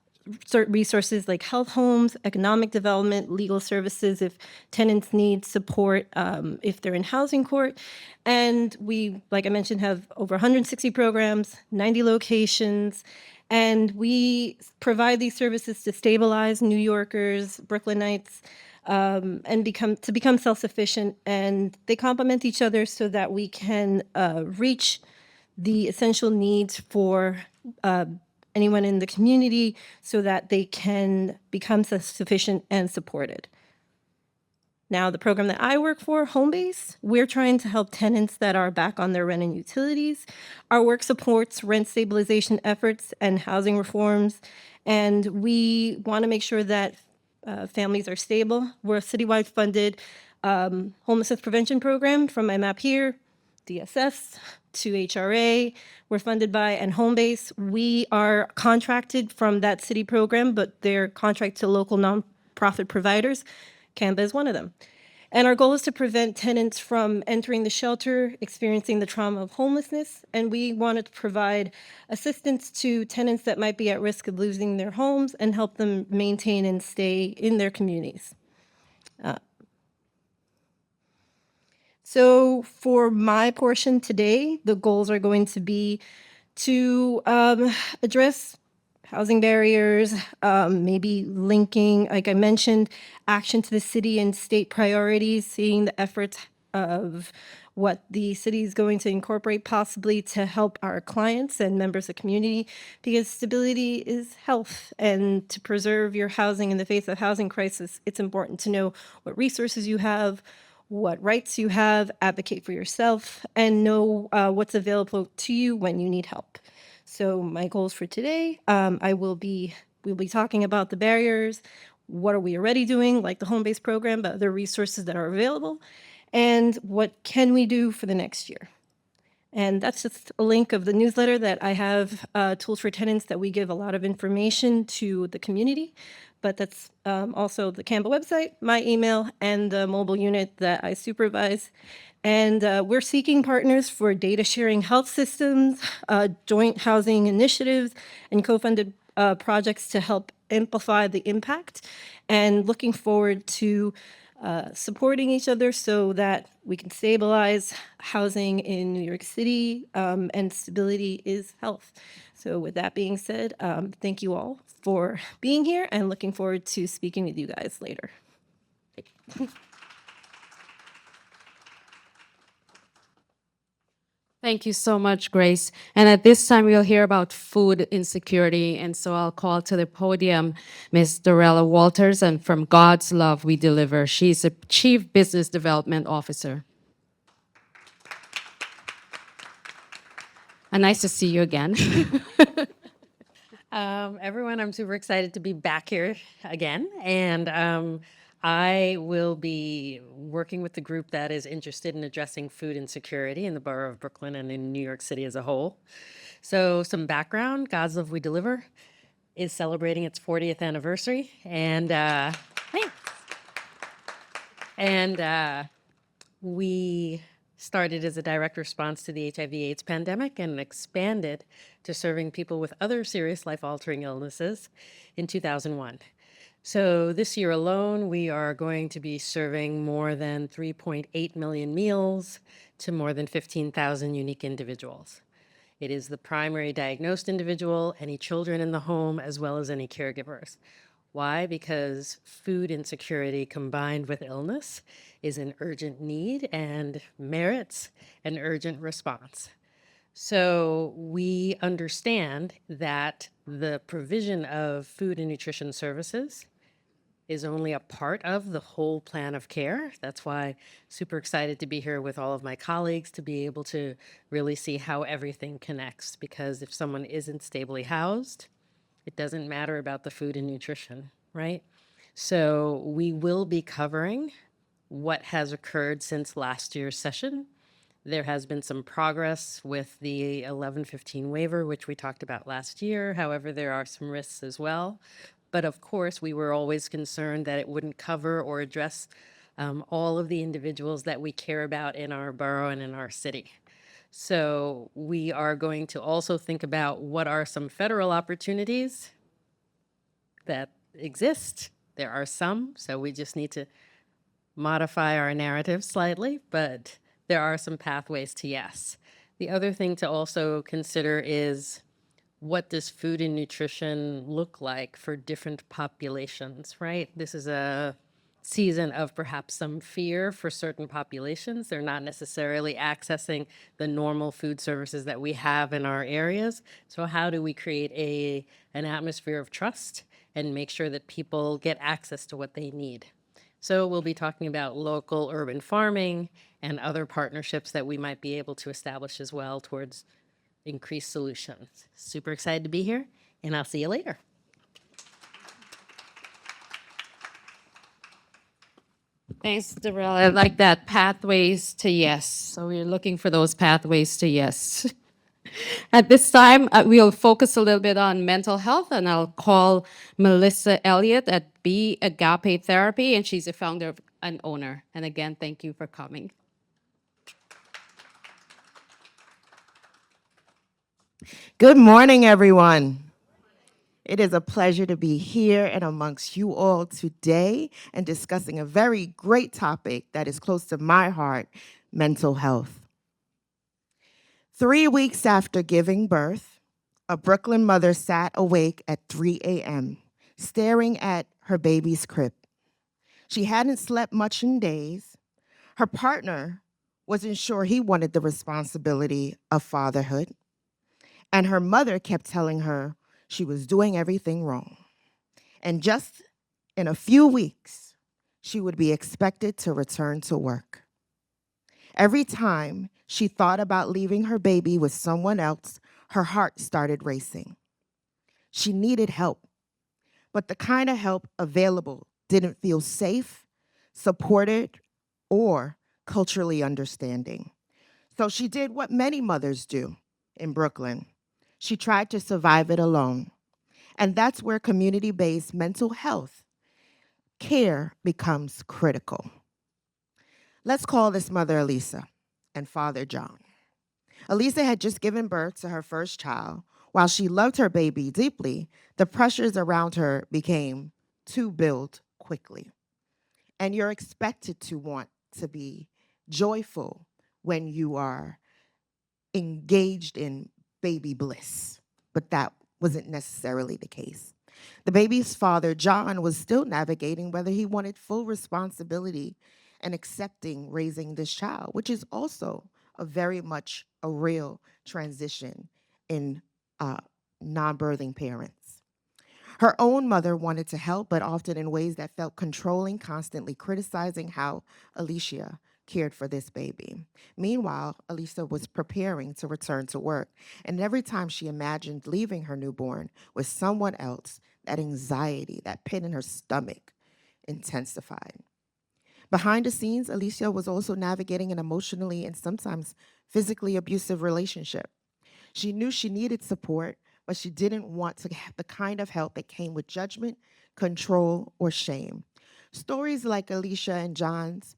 certain resources like health homes, economic development, legal services if tenants need support if they're in housing court. And we, like I mentioned, have over 160 programs, 90 locations, and we provide these services to stabilize New Yorkers, Brooklynites, and become self-sufficient. And they complement each other so that we can reach the essential needs for anyone in the community so that they can become self-sufficient and supported. Now, the program that I work for, Homebase, we're trying to help tenants that are back on their rent and utilities. Our work supports rent stabilization efforts and housing reforms, and we want to make sure that families are stable. We're a citywide funded homelessness prevention program from my map here, DSS to HRA. We're funded by and Homebase. We are contracted from that city program, but they're contracted to local nonprofit providers. Canva is one of them. And our goal is to prevent tenants from entering the shelter, experiencing the trauma of homelessness, and we want to provide assistance to tenants that might be at risk of losing their homes and help them maintain and stay in their communities. So for my portion today, the goals are going to be to address housing barriers, maybe linking, like I mentioned, action to the city and state priorities, seeing the efforts of what the city is going to incorporate possibly to help our clients and members of the community, because stability is health. And to preserve your housing in the face of housing crisis, it's important to know what resources you have, what rights you have, advocate for yourself, and know what's available to you when you need help. So my goals for today, we'll be talking about the barriers, what are we already doing, like the home-based program, but other resources that are available, and what can we do for the next year. And that's just a link of the newsletter that I have, Tools for Tenants, that we give a lot of information to the community. But that's also the Canva website, my email, and the mobile unit that I supervise. And we're seeking partners for data sharing health systems, joint housing initiatives, and co-funded projects to help amplify the impact. And looking forward to supporting each other so that we can stabilize housing in New York City, and stability is health. So with that being said, thank you all for being here and looking forward to speaking with you guys later. Thank you so much, Grace. And at this time, we'll hear about food insecurity. And so I'll call to the podium Ms. Dorella Walters, and from God's Love We Deliver. She's a Chief Business Development Officer. And nice to see you again. Everyone, I'm super excited to be back here again. And I will be working with the group that is interested in addressing food insecurity in the borough of Brooklyn and in New York City as a whole. So some background, God's Love We Deliver is celebrating its 40th anniversary. And thanks. And we started as a direct response to the HIV/AIDS pandemic and expanded to serving people with other serious life-altering illnesses in 2001. So this year alone, we are going to be serving more than 3.8 million meals to more than 15,000 unique individuals. It is the primary diagnosed individual, any children in the home, as well as any caregivers. Why? Because food insecurity combined with illness is an urgent need and merits an urgent response. So we understand that the provision of food and nutrition services is only a part of the whole plan of care. That's why super excited to be here with all of my colleagues to be able to really see how everything connects. Because if someone isn't stably housed, it doesn't matter about the food and nutrition, right? So we will be covering what has occurred since last year's session. There has been some progress with the 1115 waiver, which we talked about last year. However, there are some risks as well. But of course, we were always concerned that it wouldn't cover or address all of the individuals that we care about in our borough and in our city. So we are going to also think about what are some federal opportunities that exist. There are some, so we just need to modify our narrative slightly, but there are some pathways to yes. The other thing to also consider is, what does food and nutrition look like for different populations, right? This is a season of perhaps some fear for certain populations. They're not necessarily accessing the normal food services that we have in our areas. So how do we create an atmosphere of trust and make sure that people get access to what they need? So we'll be talking about local urban farming and other partnerships that we might be able to establish as well towards increased solutions. Super excited to be here, and I'll see you later. Thanks, Darrell. I like that, pathways to yes. So we're looking for those pathways to yes. At this time, we'll focus a little bit on mental health, and I'll call Melissa Elliott at Be Agape Therapy, and she's a founder and owner. And again, thank you for coming. Good morning, everyone. It is a pleasure to be here and amongst you all today and discussing a very great topic that is close to my heart, mental health. 3 weeks after giving birth, a Brooklyn mother sat awake at 3 a.m., staring at her baby's crib. She hadn't slept much in days. Her partner wasn't sure he wanted the responsibility of fatherhood. And her mother kept telling her she was doing everything wrong. And just in a few weeks, she would be expected to return to work. Every time she thought about leaving her baby with someone else, her heart started racing. She needed help, but the kind of help available didn't feel safe, supported, or culturally understanding. So she did what many mothers do in Brooklyn. She tried to survive it alone. And that's where community-based mental health care becomes critical. Let's call this mother Elisa and father John. Elisa had just given birth to her first child. While she loved her baby deeply, the pressures around her became to build quickly. And you're expected to want to be joyful when you are engaged in baby bliss, but that wasn't necessarily the case. The baby's father, John, was still navigating whether he wanted full responsibility and accepting raising this child, which is also a very much a real transition in non-birthing parents. Her own mother wanted to help, but often in ways that felt controlling, constantly criticizing how Alicia cared for this baby. Meanwhile, Elisa was preparing to return to work, and every time she imagined leaving her newborn with someone else, that anxiety, that pit in her stomach intensified. Behind the scenes, Alicia was also navigating an emotionally and sometimes physically abusive relationship. She knew she needed support, but she didn't want to have the kind of help that came with judgment, control, or shame. Stories like Alicia and John's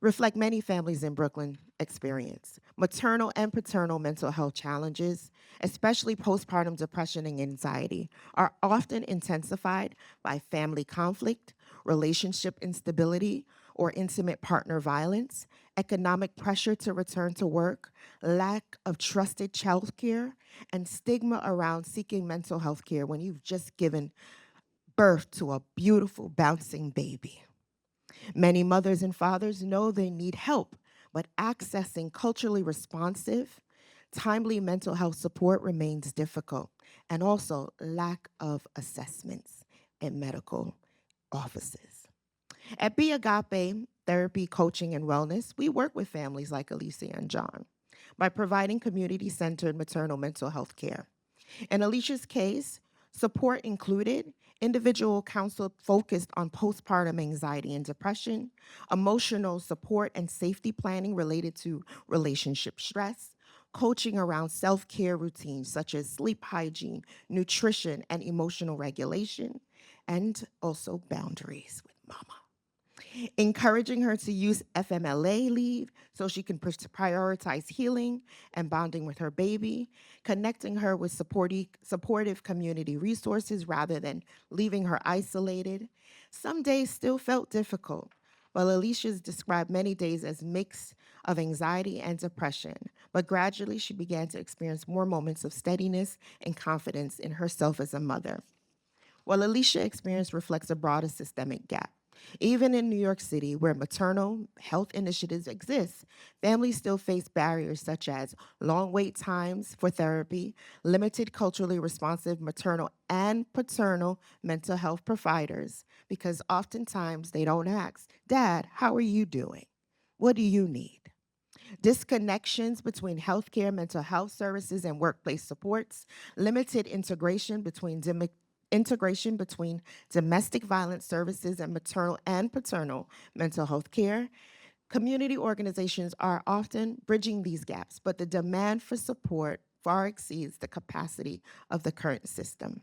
reflect many families in Brooklyn experience. Maternal and paternal mental health challenges, especially postpartum depression and anxiety, are often intensified by family conflict, relationship instability, or intimate partner violence, economic pressure to return to work, lack of trusted childcare, and stigma around seeking mental health care when you've just given birth to a beautiful, bouncing baby. Many mothers and fathers know they need help, but accessing culturally responsive, timely mental health support remains difficult, and also lack of assessments in medical offices. At Be Agape Therapy, Coaching, and Wellness, we work with families like Alicia and John by providing community-centered maternal mental health care. In Alicia's case, support included individual counsel focused on postpartum anxiety and depression, emotional support and safety planning related to relationship stress, coaching around self-care routines such as sleep hygiene, nutrition, and emotional regulation, and also boundaries with mama. encouraging her to use FMLA leave so she can prioritize healing and bonding with her baby, connecting her with supportive community resources rather than leaving her isolated. Some days still felt difficult, but Alicia's described many days as mix of anxiety and depression, but gradually she began to experience more moments of steadiness and confidence in herself as a mother. While Alicia's experience reflects a broader systemic gap. Even in New York City, where maternal health initiatives exist, families still face barriers such as long wait times for therapy, limited culturally responsive maternal and paternal mental health providers, because oftentimes they don't ask, "Dad, how are you doing? What do you need?" Disconnections between healthcare, mental health services, and workplace supports, limited integration between domestic violence services and maternal and paternal mental health care. Community organizations are often bridging these gaps, but the demand for support far exceeds the capacity of the current system.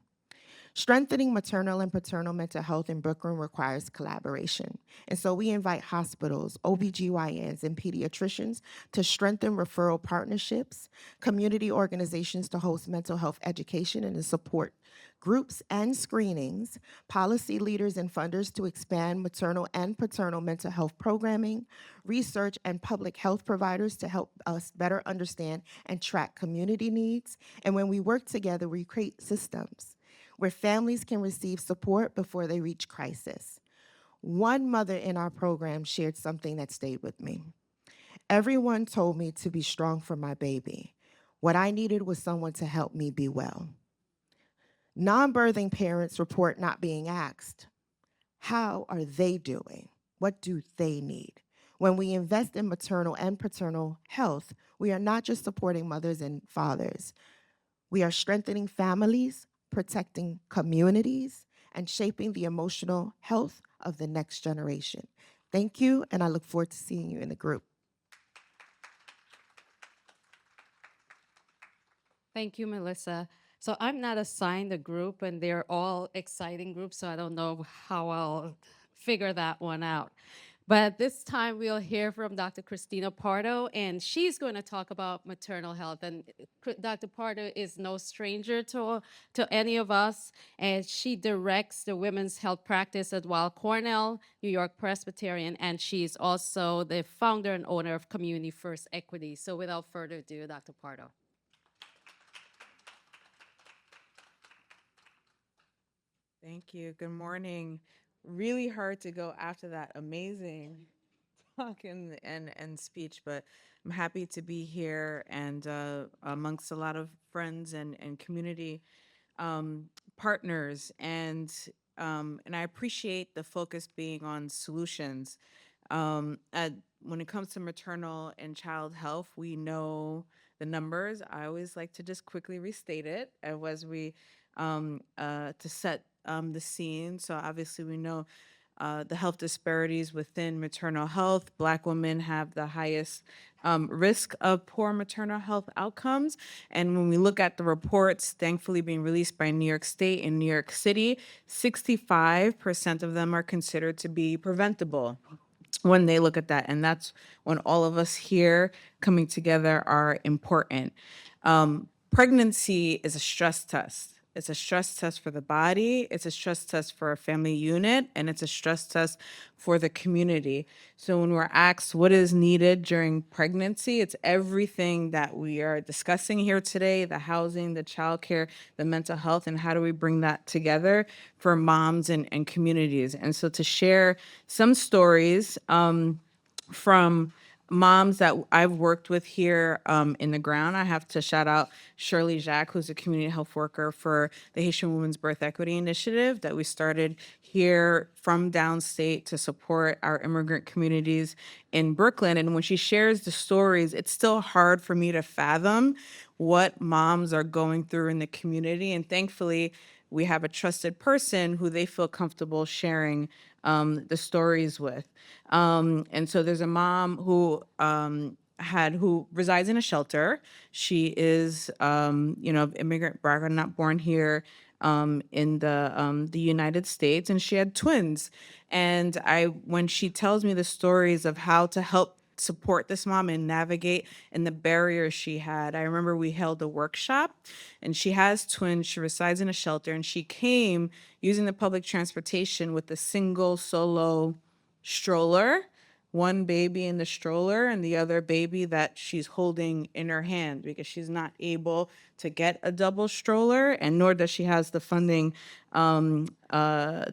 Strengthening maternal and paternal mental health in Brooklyn requires collaboration. And so we invite hospitals, OBGYNs, and pediatricians to strengthen referral partnerships, community organizations to host mental health education and to support groups and screenings, policy leaders and funders to expand maternal and paternal mental health programming, research and public health providers to help us better understand and track community needs. And when we work together, we create systems where families can receive support before they reach crisis. One mother in our program shared something that stayed with me. Everyone told me to be strong for my baby. What I needed was someone to help me be well. Non-birthing parents report not being asked, how are they doing? What do they need? When we invest in maternal and paternal health, we are not just supporting mothers and fathers. We are strengthening families, protecting communities, and shaping the emotional health of the next generation. Thank you, and I look forward to seeing you in the group. Thank you, Melissa. So I'm not assigned a group, and they're all exciting groups, so I don't know how I'll figure that one out. But this time we'll hear from Dr. Christina Pardo, and she's going to talk about maternal health. And Dr. Pardo is no stranger to any of us, and she directs the women's health practice at Weill Cornell, New York Presbyterian, and she's also the founder and owner of Community First Equity. So without further ado, Dr. Pardo. Thank you. Good morning. Really hard to go after that amazing talk and speech, but I'm happy to be here and amongst a lot of friends and community partners, and I appreciate the focus being on solutions. When it comes to maternal and child health, we know the numbers. I always like to just quickly restate it as we to set the scene. So obviously we know the health disparities within maternal health. Black women have the highest risk of poor maternal health outcomes. And when we look at the reports, thankfully being released by New York State and New York City, 65% of them are considered to be preventable when they look at that. And that's when all of us here coming together are important. Pregnancy is a stress test. It's a stress test for the body, it's a stress test for a family unit, and it's a stress test for the community. So when we're asked what is needed during pregnancy, it's everything that we are discussing here today, the housing, the childcare, the mental health, and how do we bring that together for moms and communities. And so to share some stories from moms that I've worked with here in the ground. I have to shout out Shirley Jacques, who's a community health worker for the Haitian Women's Birth Equity Initiative that we started here from Downstate to support our immigrant communities in Brooklyn. And when she shares the stories, it's still hard for me to fathom what moms are going through in the community. And thankfully, we have a trusted person who they feel comfortable sharing the stories with. And so there's a mom who who resides in a shelter. She is, of immigrant background, not born here, in the United States, and she had twins. And when she tells me the stories of how to help support this mom and navigate and the barriers she had, I remember we held a workshop, and she has twins. She resides in a shelter, and she came using the public transportation with a single solo stroller, one baby in the stroller and the other baby that she's holding in her hand, because she's not able to get a double stroller, and nor does she has the funding to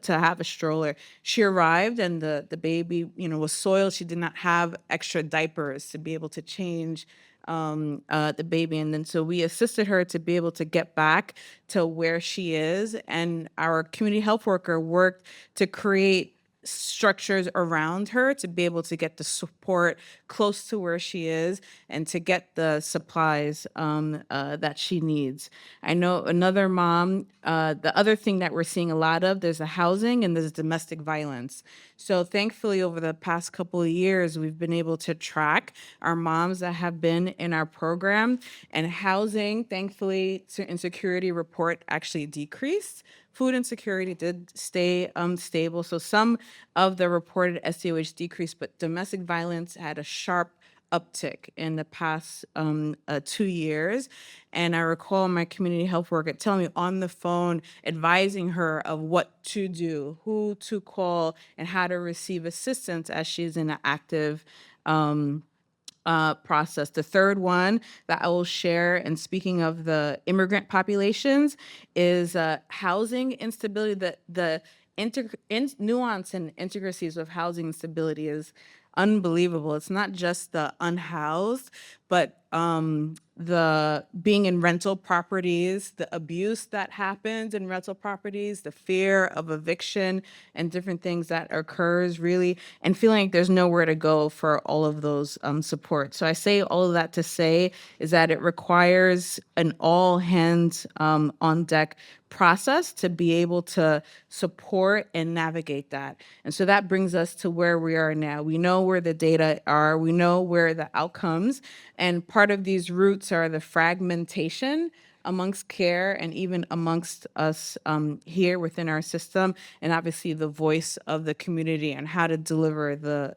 have a stroller. She arrived, and the baby, was soiled. She did not have extra diapers to be able to change the baby. And then so we assisted her to be able to get back to where she is. And our community health worker worked to create structures around her to be able to get the support close to where she is and to get the supplies that she needs. I know another mom, the other thing that we're seeing a lot of, there's a housing and there's domestic violence. So thankfully, over the past couple of years, we've been able to track our moms that have been in our program, and housing, thankfully, insecurity report actually decreased. Food insecurity did stay stable. So some of the reported SDOH decreased, but domestic violence had a sharp uptick in the past 2 years. And I recall my community health worker telling me on the phone, advising her of what to do, who to call, and how to receive assistance as she's in an active process. The third one that I will share, and speaking of the immigrant populations, is housing instability. The nuance and intricacies of housing instability is unbelievable. It's not just the unhoused, but the being in rental properties, the abuse that happens in rental properties, the fear of eviction and different things that occurs, really, and feeling like there's nowhere to go for all of those support. So I say all of that to say is that it requires an all hands on deck process to be able to support and navigate that. And so that brings us to where we are now. We know where the data are, we know where the outcomes, and part of these roots are the fragmentation amongst care and even amongst us here within our system, and obviously the voice of the community and how to deliver the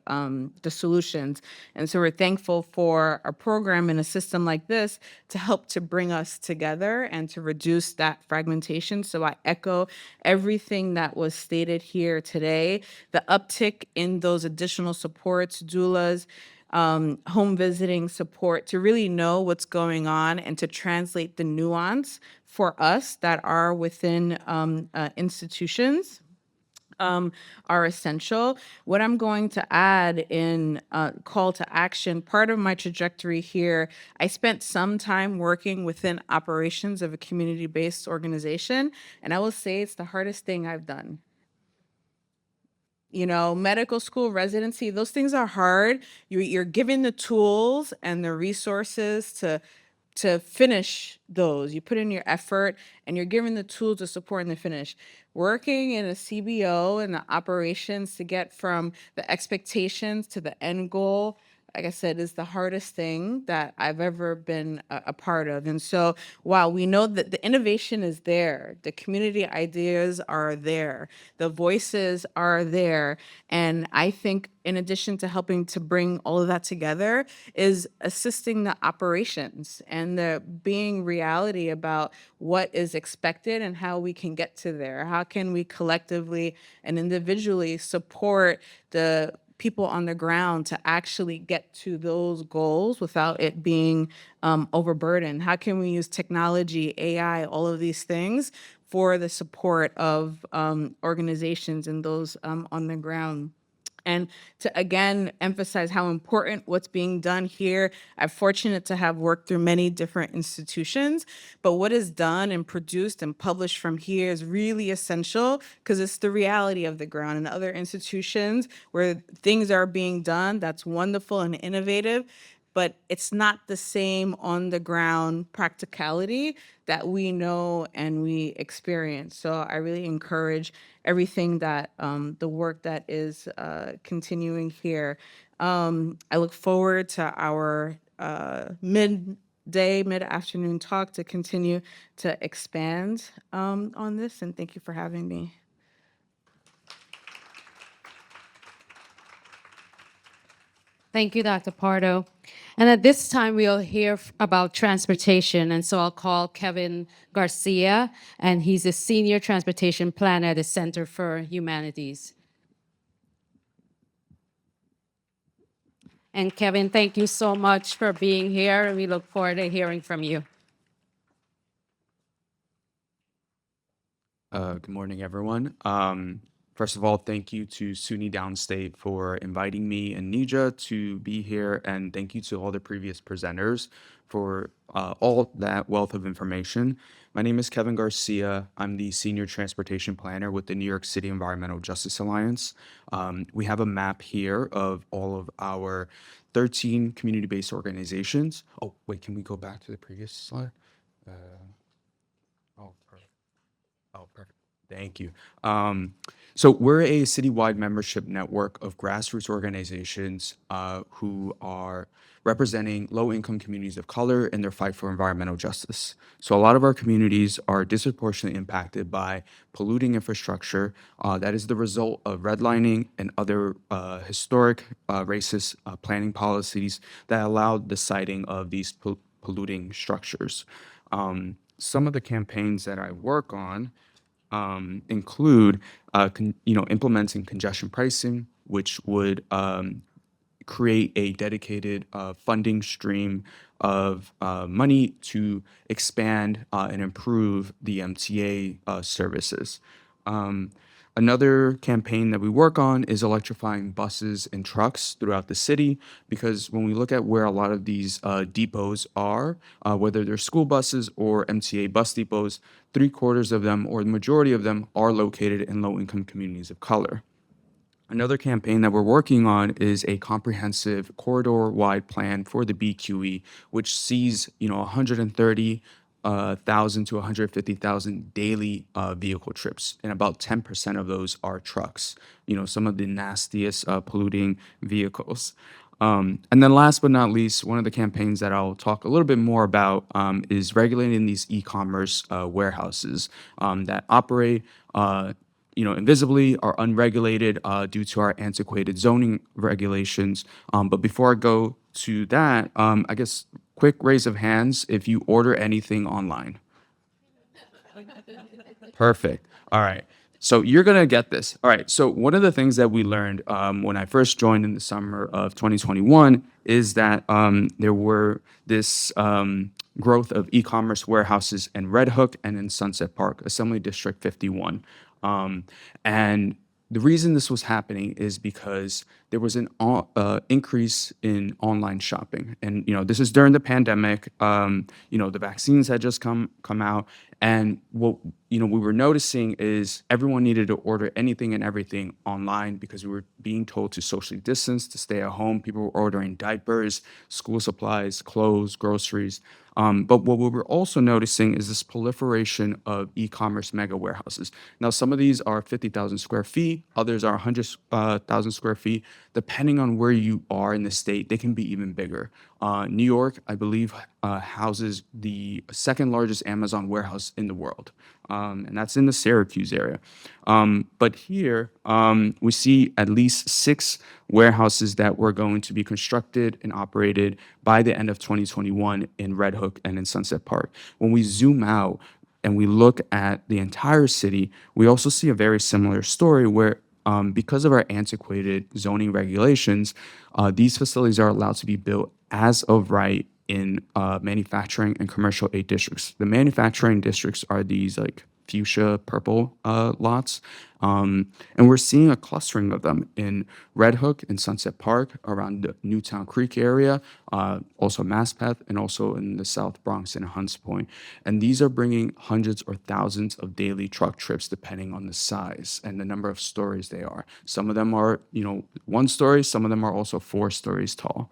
solutions. And so we're thankful for a program and a system like this to help to bring us together and to reduce that fragmentation. So I echo everything that was stated here today. The uptick in those additional supports, doulas, home visiting support, to really know what's going on and to translate the nuance for us that are within institutions are essential. What I'm going to add in call to action, part of my trajectory here, I spent some time working within operations of a community-based organization, and I will say it's the hardest thing I've done. Medical school, residency, those things are hard. You're given the tools and the resources to finish those. You put in your effort and you're given the tools to support and to finish. Working in a CBO and the operations to get from the expectations to the end goal, like I said, is the hardest thing that I've ever been a part of. And so while we know that the innovation is there, the community ideas are there, the voices are there, and I think in addition to helping to bring all of that together is assisting the operations and the being reality about what is expected and how we can get to there. How can we collectively and individually support the people on the ground to actually get to those goals without it being overburdened? How can we use technology, AI, all of these things for the support of organizations and those on the ground? And to again emphasize how important what's being done here, I'm fortunate to have worked through many different institutions, but what is done and produced and published from here is really essential because it's the reality of the ground. And other institutions where things are being done, that's wonderful and innovative, but it's not the same on the ground practicality that we know and we experience. So I really encourage everything that the work that is continuing here. I look forward to our day, mid-afternoon talk to continue to expand on this, and thank you for having me. Thank you, Dr. Pardo. And at this time, we'll hear about transportation. And so I'll call Kevin Garcia, and he's a senior transportation planner at the Center for Humanities. And Kevin, thank you so much for being here, and we look forward to hearing from you. Good morning, everyone. First of all, thank you to SUNY Downstate for inviting me and Nija to be here, and thank you to all the previous presenters for all that wealth of information. My name is Kevin Garcia. I'm the Senior Transportation Planner with the New York City Environmental Justice Alliance. We have a map here of all of our 13 community-based organizations. Oh, wait, can we go back to the previous slide? Oh, perfect. Oh, perfect. Thank you. So we're a citywide membership network of grassroots organizations who are representing low-income communities of color in their fight for environmental justice. So a lot of our communities are disproportionately impacted by polluting infrastructure that is the result of redlining and other historic racist planning policies that allowed the siting of these polluting structures. Some of the campaigns that I work on include, implementing congestion pricing, which would create a dedicated funding stream of money to expand and improve the MTA services. Another campaign that we work on is electrifying buses and trucks throughout the city, because when we look at where a lot of these depots are, whether they're school buses or MTA bus depots, 3/4 of them or the majority of them are located in low-income communities of color. Another campaign that we're working on is a comprehensive corridor-wide plan for the BQE, which sees 130,000 to 150,000 daily vehicle trips, and about 10% of those are trucks. Some of the nastiest polluting vehicles. And then last but not least, one of the campaigns that I'll talk a little bit more about is regulating these e-commerce warehouses that operate invisibly, are unregulated due to our antiquated zoning regulations. But before I go to that, I guess quick raise of hands if you order anything online. Perfect. All right. So you're going to get this. All right. So one of the things that we learned when I first joined in the summer of 2021 is that there were this growth of e-commerce warehouses in Red Hook and in Sunset Park, Assembly District 51. And the reason this was happening is because there was an increase in online shopping. And, this is during the pandemic. The vaccines had just come out. And what, we were noticing is everyone needed to order anything and everything online because we were being told to socially distance, to stay at home. People were ordering diapers, school supplies, clothes, groceries. But what we were also noticing is this proliferation of e-commerce mega warehouses. Now, some of these are 50,000 square feet, others are 100,000 square feet. Depending on where you are in the state, they can be even bigger. New York, I believe, houses the second largest Amazon warehouse in the world, and that's in the Syracuse area. But here, we see at least 6 warehouses that were going to be constructed and operated by the end of 2021 in Red Hook and in Sunset Park. When we zoom out and we look at the entire city, we also see a very similar story where because of our antiquated zoning regulations, these facilities are allowed to be built as of right in manufacturing and commercial 8 districts. The manufacturing districts are these like fuchsia purple lots. And we're seeing a clustering of them in Red Hook and Sunset Park, around the Newtown Creek area, also Maspeth, and also in the South Bronx and Hunts Point. And these are bringing hundreds or thousands of daily truck trips, depending on the size and the number of stories they are. Some of them are, 1 story, some of them are also 4 stories tall.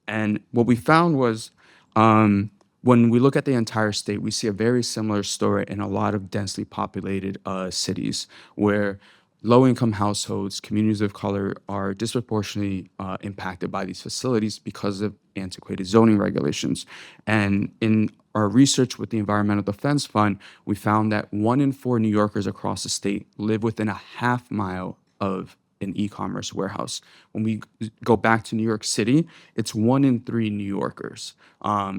And what we found was, when we look at the entire state, we see a very similar story in a lot of densely populated cities, where low-income households, communities of color are disproportionately impacted by these facilities because of antiquated zoning regulations. And in our research with the Environmental Defense Fund, we found that 1 in 4 New Yorkers across the state live within a half mile of an e-commerce warehouse. When we go back to New York City, it's 1 in 3 New Yorkers.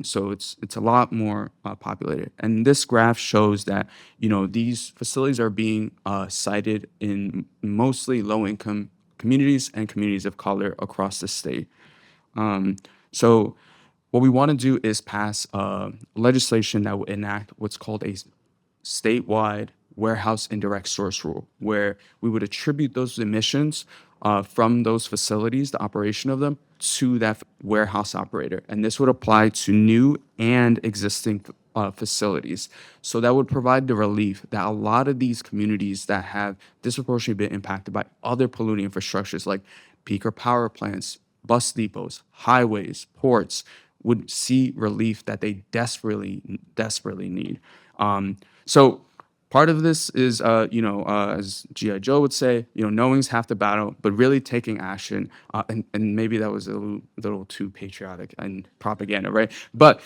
So it's a lot more populated. And this graph shows that, these facilities are being cited in mostly low-income communities and communities of color across the state. So what we want to do is pass legislation that will enact what's called a statewide warehouse indirect source rule, where we would attribute those emissions from those facilities, the operation of them, to that warehouse operator. And this would apply to new and existing facilities. So that would provide the relief that a lot of these communities that have disproportionately been impacted by other polluting infrastructures like peaker power plants, bus depots, highways, ports, would see relief that they desperately need. So part of this is, as G.I. Joe would say, knowing's half the battle, but really taking action. And maybe that was a little too patriotic and propaganda, right? But,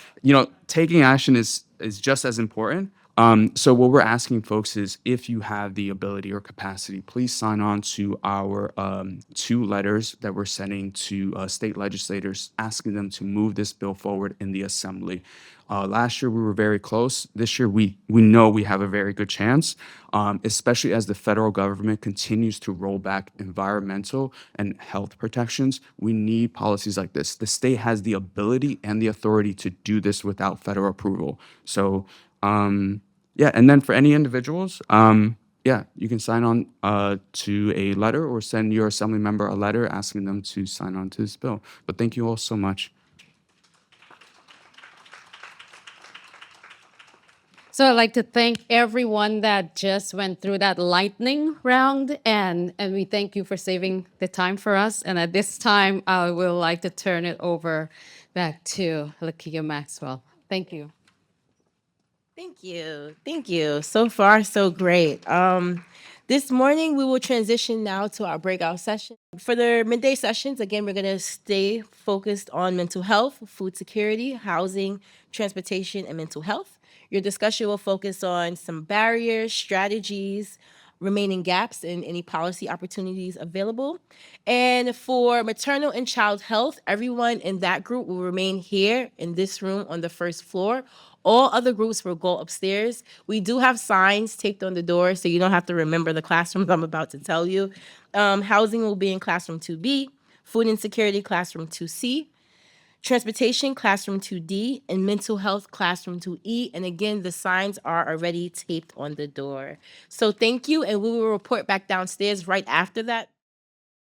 taking action is just as important. So what we're asking folks is, if you have the ability or capacity, please sign on to our 2 letters that we're sending to state legislators, asking them to move this bill forward in the assembly. Last year, we were very close. This year, we know we have a very good chance, especially as the federal government continues to roll back environmental and health protections. We need policies like this. The state has the ability and the authority to do this without federal approval. So, and then for any individuals, you can sign on to a letter or send your assembly member a letter asking them to sign on to this bill. But thank you all so much. So I'd like to thank everyone that just went through that lightning round, and we thank you for saving the time for us. And at this time, I would like to turn it over back to Lakia Maxwell. Thank you. Thank you. Thank you. So far, so great. This morning, we will transition now to our breakout session. For the midday sessions, again, we're going to stay focused on mental health, food security, housing, transportation, and mental health. Your discussion will focus on some barriers, strategies, remaining gaps, and any policy opportunities available. And for maternal and child health, everyone in that group will remain here in this room on the first floor. All other groups will go upstairs. We do have signs taped on the door, so you don't have to remember the classrooms I'm about to tell you. Housing will be in classroom 2B, food insecurity, classroom 2C, transportation, classroom 2D, and mental health, classroom 2E. And again, the signs are already taped on the door. So thank you, and we will report back downstairs right after that.